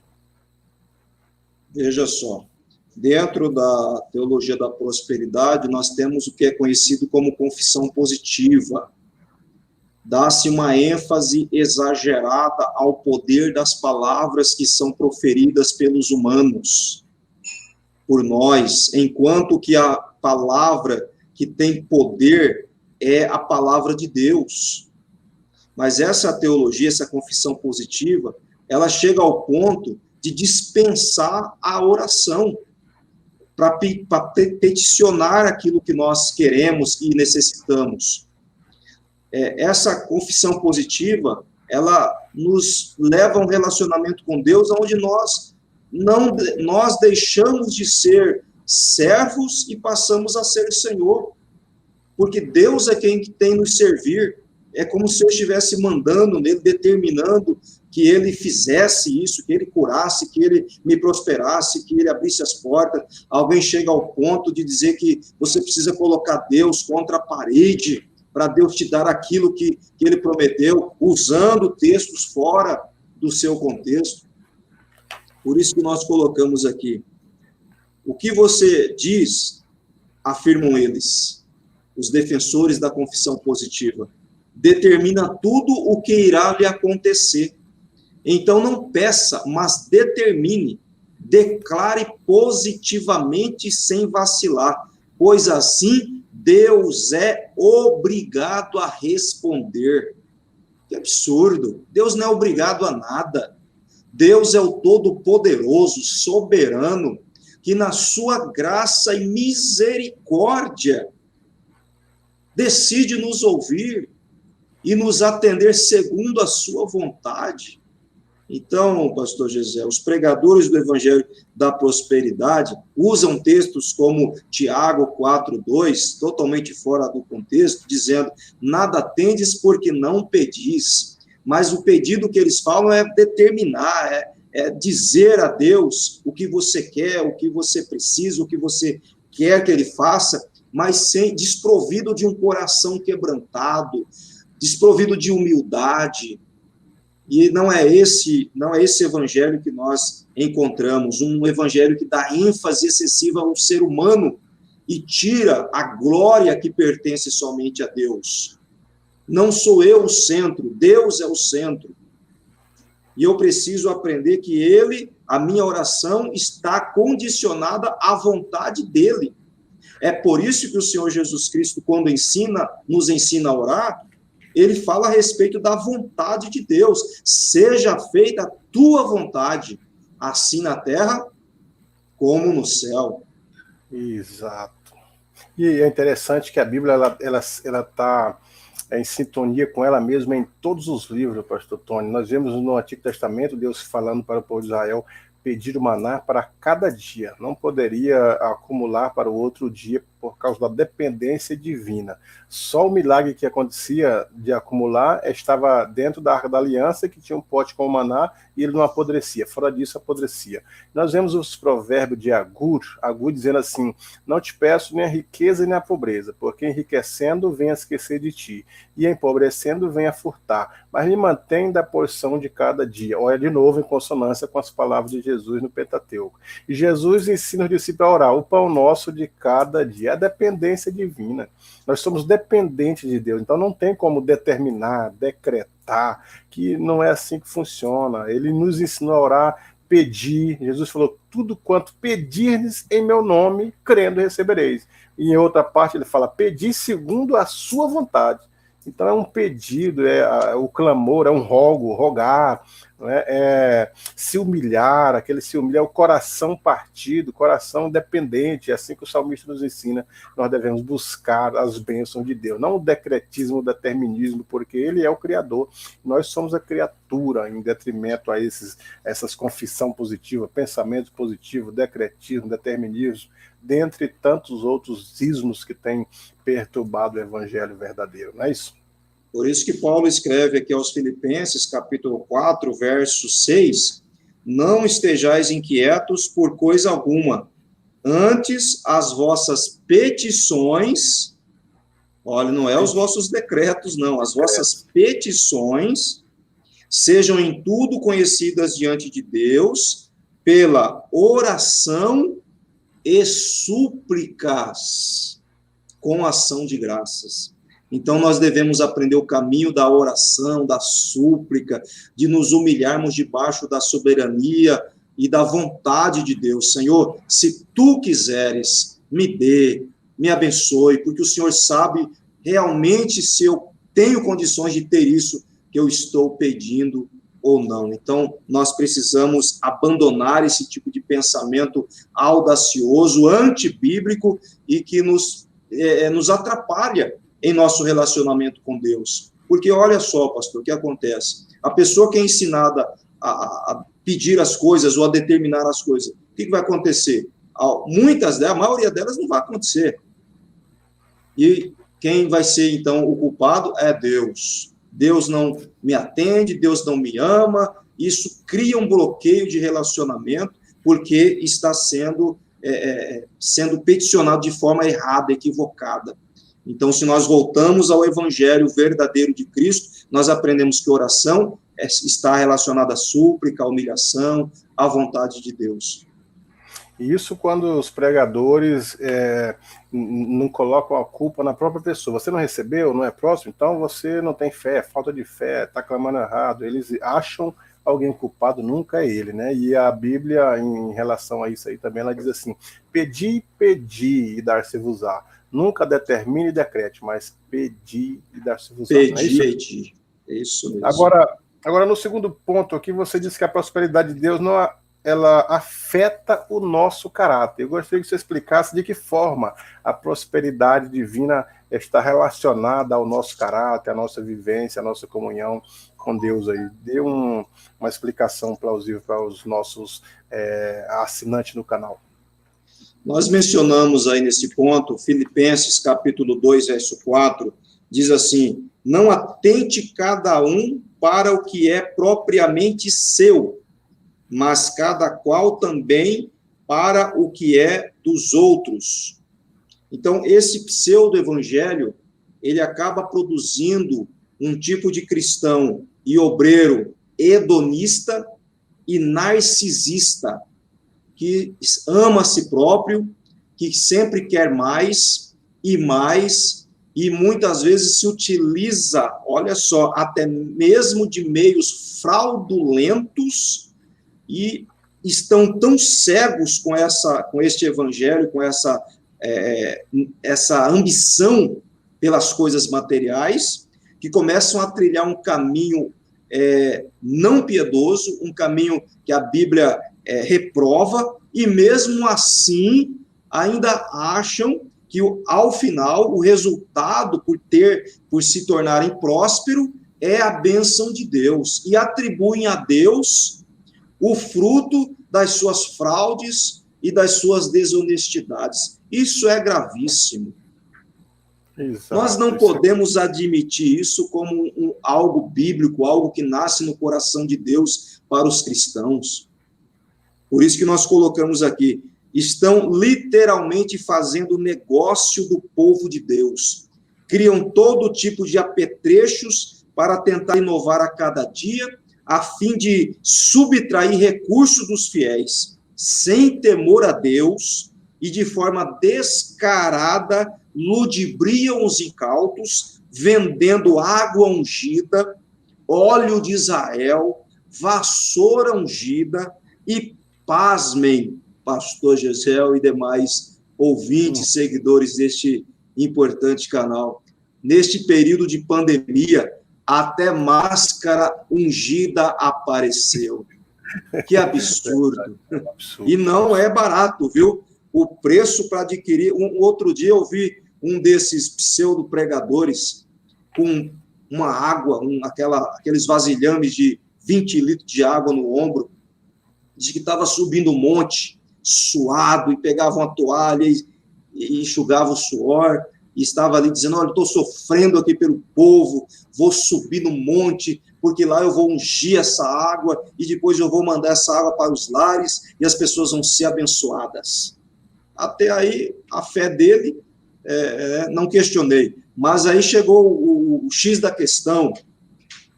Veja só, dentro da teologia da prosperidade, nós temos o que é conhecido como confissão positiva. Dá-se uma ênfase exagerada ao poder das palavras que são proferidas pelos humanos, por nós, enquanto que a palavra que tem poder é a palavra de Deus. Mas essa teologia, essa confissão positiva, ela chega ao ponto de dispensar a oração. para peticionar aquilo que nós queremos e necessitamos. Essa confissão positiva, ela nos leva a um relacionamento com Deus onde nós deixamos de ser servos e passamos a ser Senhor, porque Deus é quem tem nos servir. É como se eu estivesse mandando nele, determinando que ele fizesse isso, que ele curasse, que ele me prosperasse, que ele abrisse as portas. Alguém chega ao ponto de dizer que você precisa colocar Deus contra a parede para Deus te dar aquilo que ele prometeu, usando textos fora do seu contexto. Por isso que nós colocamos aqui. O que você diz, afirmam eles, os defensores da confissão positiva, determina tudo o que irá lhe acontecer. Então não peça, mas determine, declare positivamente sem vacilar, pois assim Deus é obrigado a responder. Que absurdo! Deus não é obrigado a nada. Deus é o Todo-Poderoso, soberano, que na sua graça e misericórdia decide nos ouvir e nos atender segundo a sua vontade. Então, pastor José, os pregadores do Evangelho da Prosperidade usam textos como Tiago 4:2, totalmente fora do contexto, dizendo, nada tendes porque não pedis. Mas o pedido que eles falam é determinar, é dizer a Deus o que você quer, o que você precisa, o que você quer que ele faça, mas desprovido de um coração quebrantado, desprovido de humildade. E não é esse evangelho que nós encontramos, um evangelho que dá ênfase excessiva ao ser humano e tira a glória que pertence somente a Deus. Não sou eu o centro, Deus é o centro. E eu preciso aprender que a minha oração está condicionada à vontade dele. É por isso que o Senhor Jesus Cristo, quando nos ensina a orar, ele fala a respeito da vontade de Deus. Seja feita a tua vontade, assim na terra como no céu. Exato. E é interessante que a Bíblia ela está em sintonia com ela mesma em todos os livros, pastor Tony. Nós vemos no Antigo Testamento Deus falando para o povo de Israel pedir o maná para cada dia. Não poderia acumular para o outro dia por causa da dependência divina. Só o milagre que acontecia de acumular estava dentro da Arca da Aliança, que tinha um pote com o maná, e ele não apodrecia. Fora disso, apodrecia. Nós vemos os provérbios de Agur dizendo assim, não te peço nem a riqueza nem a pobreza, porque enriquecendo vem a esquecer de ti, e empobrecendo vem a furtar, mas me mantém da porção de cada dia. Olha de novo em consonância com as palavras de Jesus no Pentateuco. E Jesus ensina os discípulos a orar, o pão nosso de cada dia, a dependência divina. Nós somos dependentes de Deus, então não tem como determinar, decretar, que não é assim que funciona. Ele nos ensinou a orar, pedir. Jesus falou, tudo quanto pedirdes em meu nome, crendo recebereis. E em outra parte ele fala, pedi segundo a sua vontade. Então é um pedido, o clamor, é um rogar, se humilhar, aquele se humilhar, o coração partido, o coração dependente, é assim que o salmista nos ensina, nós devemos buscar as bênçãos de Deus, não o decretismo, o determinismo, porque ele é o Criador, nós somos a criatura, em detrimento a essas confissão positiva, pensamento positivo, decretismo, determinismo, dentre tantos outros ismos que têm perturbado o evangelho verdadeiro, não é isso? Por isso que Paulo escreve aqui aos Filipenses, capítulo 4, verso 6, não estejais inquietos por coisa alguma, antes as vossas petições, olha, não é os vossos decretos, não, as vossas petições sejam em tudo conhecidas diante de Deus, pela oração e súplicas, com ação de graças. Então, nós devemos aprender o caminho da oração, da súplica, de nos humilharmos debaixo da soberania e da vontade de Deus. Senhor, se tu quiseres, me dê, me abençoe, porque o Senhor sabe realmente se eu tenho condições de ter isso que eu estou pedindo ou não. Então, nós precisamos abandonar esse tipo de pensamento audacioso, antibíblico e que nos atrapalha em nosso relacionamento com Deus. Porque olha só, pastor, o que acontece? A pessoa que é ensinada a pedir as coisas ou a determinar as coisas, o que vai acontecer? Muitas delas, a maioria delas não vai acontecer. E quem vai ser, então, o culpado é Deus. Deus não me atende, Deus não me ama. Isso cria um bloqueio de relacionamento, porque está sendo peticionado de forma errada, equivocada. Então, se nós voltamos ao evangelho verdadeiro de Cristo, nós aprendemos que oração está relacionada à súplica, à humilhação, à vontade de Deus. Isso quando os pregadores não colocam a culpa na própria pessoa. Você não recebeu, não é próximo, então você não tem fé, falta de fé, está clamando errado. Eles acham alguém culpado, nunca é ele, né? E a Bíblia, em relação a isso aí também, ela diz assim: pedi, pedi e dar-se-vos-á. Nunca determine e decrete, mas pedi e dar-se-vos-á. Pedi. É isso mesmo. Agora, no segundo ponto aqui, você disse que a prosperidade de Deus ela afeta o nosso caráter. Eu gostaria que você explicasse de que forma a prosperidade divina está relacionada ao nosso caráter, à nossa vivência, à nossa comunhão com Deus aí. Dê uma explicação plausível para os nossos assinantes do canal. Nós mencionamos aí nesse ponto, Filipenses capítulo 2, verso 4, diz assim: não atente cada um para o que é propriamente seu, mas cada qual também para o que é dos outros. Então, esse pseudo-evangelho, ele acaba produzindo um tipo de cristão e obreiro hedonista e narcisista, que ama a si próprio, que sempre quer mais, e muitas vezes se utiliza, olha só, até mesmo de meios fraudulentos, e estão tão cegos com este evangelho, com essa ambição pelas coisas materiais, que começam a trilhar um caminho não piedoso, um caminho que a Bíblia reprova, e mesmo assim ainda acham que ao final o resultado por se tornarem prósperos é a bênção de Deus, e atribuem a Deus o fruto das suas fraudes e das suas desonestidades. Isso é gravíssimo. Exato. Nós não podemos admitir isso como algo bíblico, algo que nasce no coração de Deus para os cristãos. Por isso que nós colocamos aqui: estão literalmente fazendo negócio do povo de Deus. Criam todo tipo de apetrechos para tentar inovar a cada dia, a fim de subtrair recursos dos fiéis, sem temor a Deus, e de forma descarada ludibriam os incautos, vendendo água ungida, óleo de Israel, vassoura ungida, e pasmem, pastor Gisel e demais ouvintes, seguidores deste importante canal, neste período de pandemia, até máscara ungida apareceu. Que absurdo. E não é barato, viu? O preço para adquirir... Outro dia eu vi um desses pseudo-pregadores com uma água, aqueles vasilhames de 20 litros de água no ombro, de que estava subindo um monte, suado, e pegava uma toalha e enxugava o suor, e estava ali dizendo: olha, estou sofrendo aqui pelo povo, vou subir no monte, porque lá eu vou ungir essa água, e depois eu vou mandar essa água para os lares, e as pessoas vão ser abençoadas. Até aí, a fé dele, não questionei. Mas aí chegou o X da questão.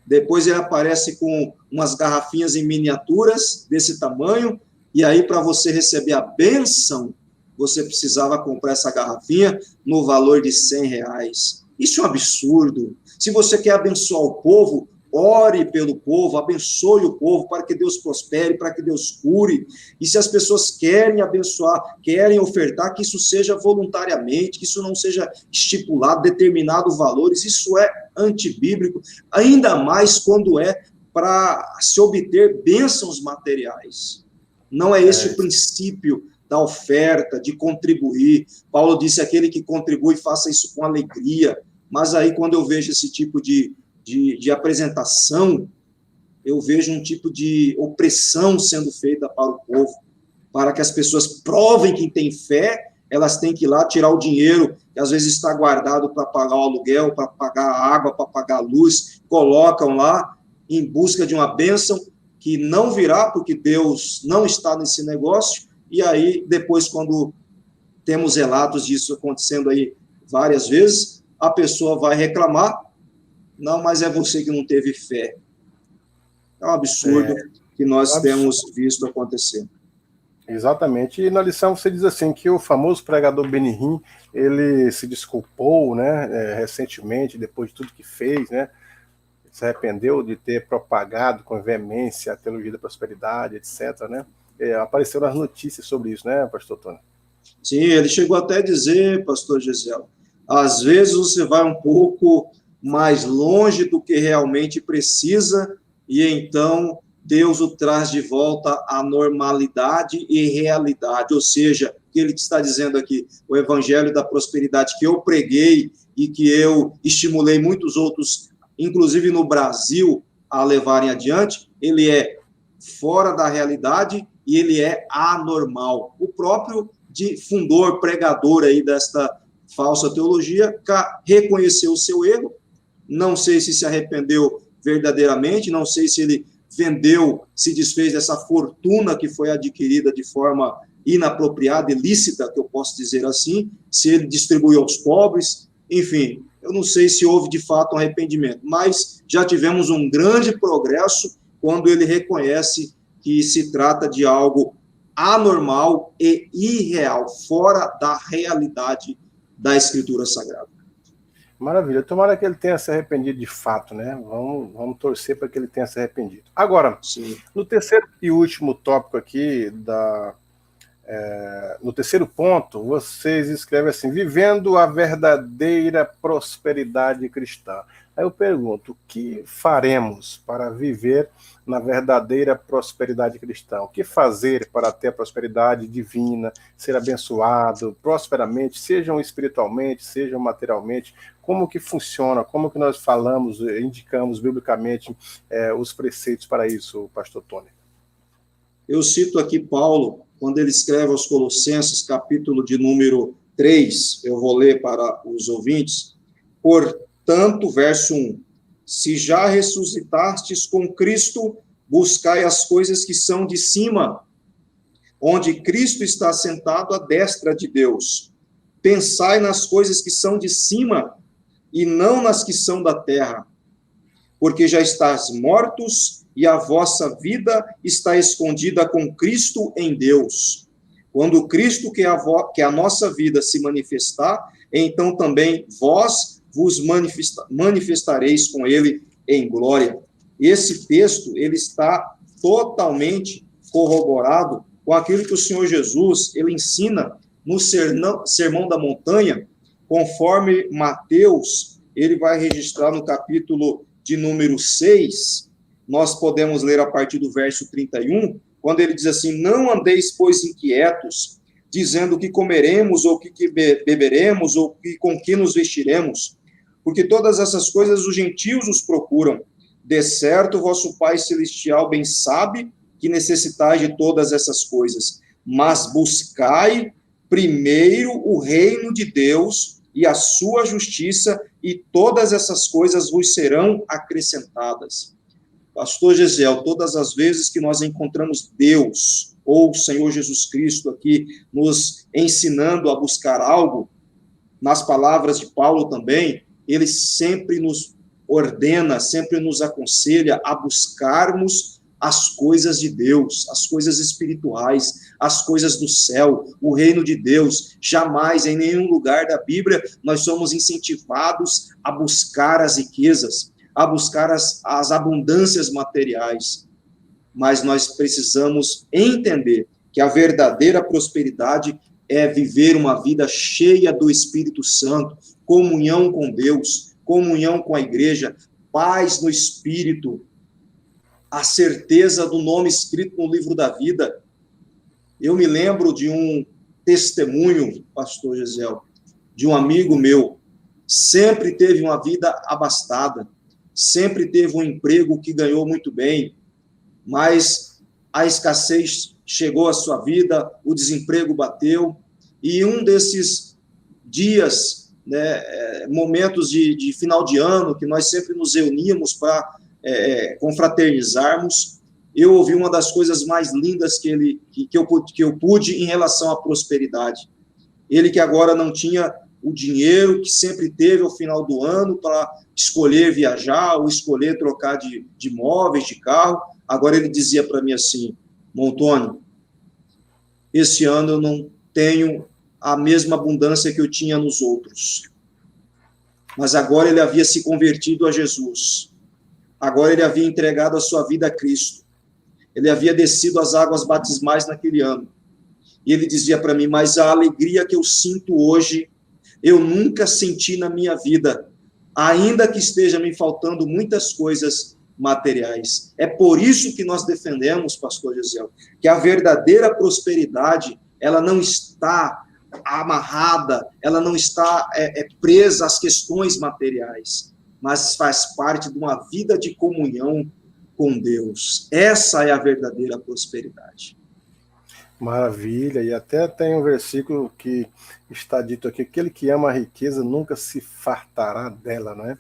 Depois ele aparece com umas garrafinhas em miniaturas, desse tamanho, e aí, para você receber a bênção, você precisava comprar essa garrafinha no valor de R$100. Isso é um absurdo. Se você quer abençoar o povo, ore pelo povo, abençoe o povo para que Deus prospere, para que Deus cure. E se as pessoas querem abençoar, querem ofertar, que isso seja voluntariamente, que isso não seja estipulado, determinado valores. Isso é antibíblico, ainda mais quando é para se obter bênçãos materiais. Não é esse o princípio da oferta, de contribuir. Paulo disse, aquele que contribui, faça isso com alegria. Mas aí, quando eu vejo esse tipo de apresentação, eu vejo um tipo de opressão sendo feita para o povo, para que as pessoas provem que têm fé, elas têm que ir lá tirar o dinheiro, que às vezes está guardado para pagar o aluguel, para pagar a água, para pagar a luz, colocam lá em busca de uma bênção que não virá, porque Deus não está nesse negócio, e aí, depois, quando temos relatos disso acontecendo aí várias vezes, a pessoa vai reclamar, não, mas é você que não teve fé. É um absurdo que nós temos visto acontecer. Exatamente. E na lição você diz assim, que o famoso pregador Benihim, ele se desculpou, né, recentemente, depois de tudo que fez, né, se arrependeu de ter propagado com veemência a teologia da prosperidade, etc., né? Apareceu nas notícias sobre isso, né, pastor Tony? Sim, ele chegou até a dizer, pastor Giselo, às vezes você vai um pouco mais longe do que realmente precisa, e então Deus o traz de volta à normalidade e realidade, ou seja, o que ele está dizendo aqui, o evangelho da prosperidade que eu preguei e que eu estimulei muitos outros, inclusive no Brasil, a levarem adiante, ele é fora da realidade e ele é anormal. O próprio fundador, pregador aí desta falsa teologia, reconheceu o seu erro, não sei se arrependeu verdadeiramente, não sei se ele vendeu, se desfez dessa fortuna que foi adquirida de forma inapropriada, ilícita, que eu posso dizer assim, se ele distribuiu aos pobres, enfim, eu não sei se houve de fato um arrependimento, mas já tivemos um grande progresso quando ele reconhece que se trata de algo anormal e irreal, fora da realidade da Escritura Sagrada. Maravilha. Tomara que ele tenha se arrependido de fato, né? Vamos torcer para que ele tenha se arrependido. Agora, sim, no terceiro e último tópico aqui, no terceiro ponto, vocês escrevem assim, vivendo a verdadeira prosperidade cristã. Aí eu pergunto, o que faremos para viver na verdadeira prosperidade cristã? O que fazer para ter a prosperidade divina, ser abençoado prosperamente, sejam espiritualmente, sejam materialmente? Como que funciona? Como que nós falamos, indicamos biblicamente os preceitos para isso, pastor Tony? Eu cito aqui Paulo, quando ele escreve aos Colossenses, capítulo de número 3, eu vou ler para os ouvintes, portanto, verso 1, se já ressuscitastes com Cristo, buscai as coisas que são de cima, onde Cristo está sentado à destra de Deus. Pensai nas coisas que são de cima, e não nas que são da terra, porque já estáis mortos, e a vossa vida está escondida com Cristo em Deus. Quando Cristo, que é a nossa vida, se manifestar, então também vós vos manifestareis com ele em glória. Esse texto, ele está totalmente corroborado com aquilo que o Senhor Jesus, ele ensina no Sermão da Montanha, conforme Mateus, ele vai registrar no capítulo de número 6, nós podemos ler a partir do verso 31, quando ele diz assim, não andeis, pois, inquietos, dizendo o que comeremos, ou o que beberemos, ou com que nos vestiremos, porque todas essas coisas os gentios os procuram. De certo, vosso Pai Celestial bem sabe que necessitais de todas essas coisas, mas buscai primeiro o reino de Deus e a sua justiça, e todas essas coisas vos serão acrescentadas. Pastor Gesiel, todas as vezes que nós encontramos Deus, ou o Senhor Jesus Cristo aqui, nos ensinando a buscar algo, nas palavras de Paulo também, ele sempre nos ordena, sempre nos aconselha a buscarmos as coisas de Deus, as coisas espirituais, as coisas do céu, o reino de Deus. Jamais, em nenhum lugar da Bíblia, nós somos incentivados a buscar as riquezas, a buscar as abundâncias materiais. Mas nós precisamos entender que a verdadeira prosperidade é viver uma vida cheia do Espírito Santo, comunhão com Deus, comunhão com a igreja, paz no Espírito, a certeza do nome escrito no livro da vida. Eu me lembro de um testemunho, pastor Gesiel, de um amigo meu, sempre teve uma vida abastada, sempre teve um emprego que ganhou muito bem, mas a escassez chegou à sua vida, o desemprego bateu, e um desses dias, né, momentos de final de ano, que nós sempre nos reuníamos para confraternizarmos, eu ouvi uma das coisas mais lindas que eu pude em relação à prosperidade. Ele que agora não tinha o dinheiro que sempre teve ao final do ano para escolher viajar ou escolher trocar de móveis, de carro, agora ele dizia para mim assim: Montônio, esse ano eu não tenho a mesma abundância que eu tinha nos outros, mas agora ele havia se convertido a Jesus, agora ele havia entregado a sua vida a Cristo, ele havia descido as águas batismais naquele ano, e ele dizia para mim: mas a alegria que eu sinto hoje, eu nunca senti na minha vida, ainda que esteja me faltando muitas coisas materiais. É por isso que nós defendemos, pastor Gesiel, que a verdadeira prosperidade, ela não está amarrada, ela não está presa às questões materiais, mas faz parte de uma vida de comunhão com Deus. Essa é a verdadeira prosperidade. Maravilha, e até tem um versículo que está dito aqui: aquele que ama a riqueza nunca se fartará dela, não é?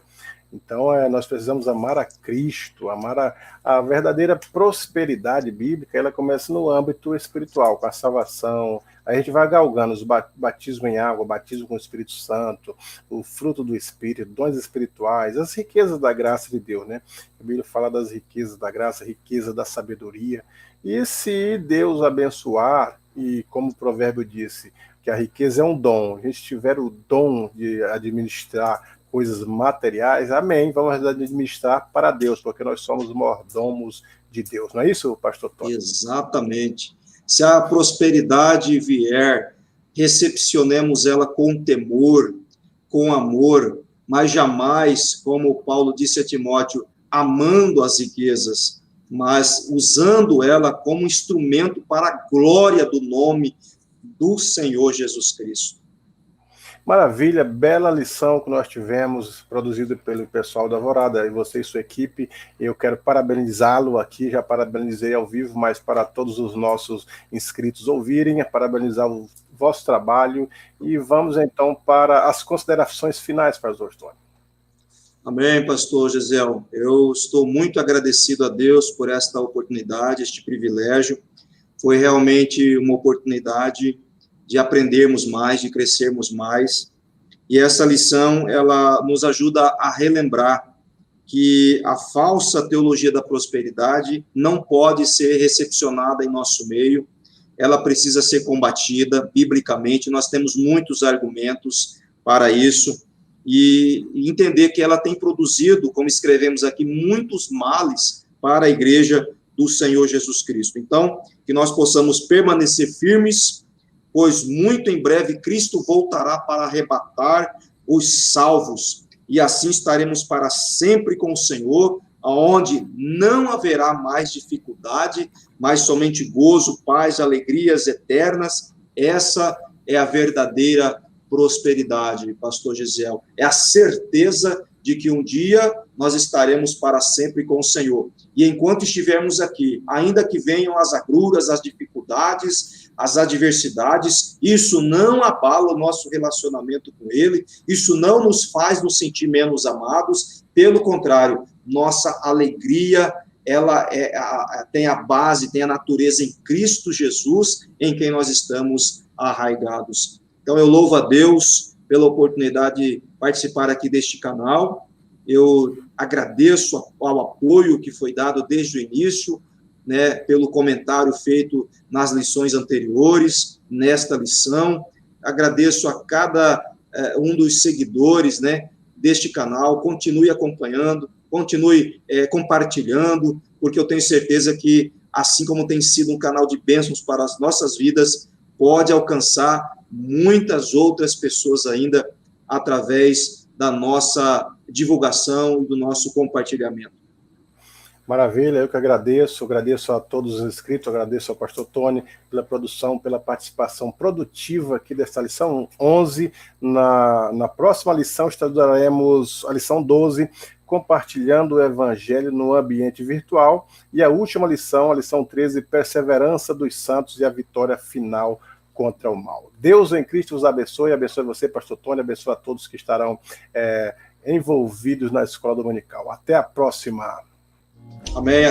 Então, nós precisamos amar a Cristo, amar a verdadeira prosperidade bíblica. Ela começa no âmbito espiritual, com a salvação. A gente vai galgando os batismo em água, batismo com o Espírito Santo, o fruto do Espírito, dons espirituais, as riquezas da graça de Deus, né? A Bíblia fala das riquezas da graça, riqueza da sabedoria. E se Deus abençoar, e como o provérbio disse, que a riqueza é um dom, a gente tiver o dom de administrar coisas materiais, amém, vamos administrar para Deus, porque nós somos mordomos de Deus, não é isso, pastor Tony? Exatamente. Se a prosperidade vier, recepcionemos ela com temor, com amor, mas jamais, como Paulo disse a Timóteo, amando as riquezas, mas usando ela como instrumento para a glória do nome do Senhor Jesus Cristo. Maravilha, bela lição que nós tivemos, produzida pelo pessoal da Alvorada, e você e sua equipe. Eu quero parabenizá-lo aqui, já parabenizei ao vivo, mas para todos os nossos inscritos ouvirem, parabenizar o vosso trabalho, e vamos então para as considerações finais, pastor Tony. Amém, pastor Gesiel. Eu estou muito agradecido a Deus por esta oportunidade, este privilégio. Foi realmente uma oportunidade de aprendermos mais, de crescermos mais. E essa lição, ela nos ajuda a relembrar que a falsa teologia da prosperidade não pode ser recepcionada em nosso meio, ela precisa ser combatida biblicamente. Nós temos muitos argumentos para isso, e entender que ela tem produzido, como escrevemos aqui, muitos males para a igreja do Senhor Jesus Cristo. Então, que nós possamos permanecer firmes, pois muito em breve Cristo voltará para arrebatar os salvos, e assim estaremos para sempre com o Senhor, onde não haverá mais dificuldade, mas somente gozo, paz, alegrias eternas. Essa é a verdadeira prosperidade, pastor Gesiel. É a certeza de que um dia nós estaremos para sempre com o Senhor. E enquanto estivermos aqui, ainda que venham as agruras, as dificuldades, as adversidades, isso não abala o nosso relacionamento com Ele, isso não nos faz nos sentir menos amados, pelo contrário, nossa alegria, ela tem a base, tem a natureza em Cristo Jesus, em quem nós estamos arraigados. Então, eu louvo a Deus pela oportunidade de participar aqui deste canal. Eu agradeço ao apoio que foi dado desde o início, né, pelo comentário feito nas lições anteriores, nesta lição. Agradeço a cada um dos seguidores, né, deste canal. Continue acompanhando, continue compartilhando, porque eu tenho certeza que, assim como tem sido um canal de bênçãos para as nossas vidas, pode alcançar muitas outras pessoas ainda através da nossa divulgação e do nosso compartilhamento. Maravilha, eu que agradeço a todos os inscritos, agradeço ao pastor Tony pela produção, pela participação produtiva aqui desta lição 11. Na próxima lição estudaremos a lição 12, compartilhando o evangelho no ambiente virtual, e a última lição, a lição 13, perseverança dos santos e a vitória final contra o mal. Deus em Cristo os abençoe você, pastor Tony, abençoe a todos que estarão envolvidos na escola dominical. Até a próxima. Amém.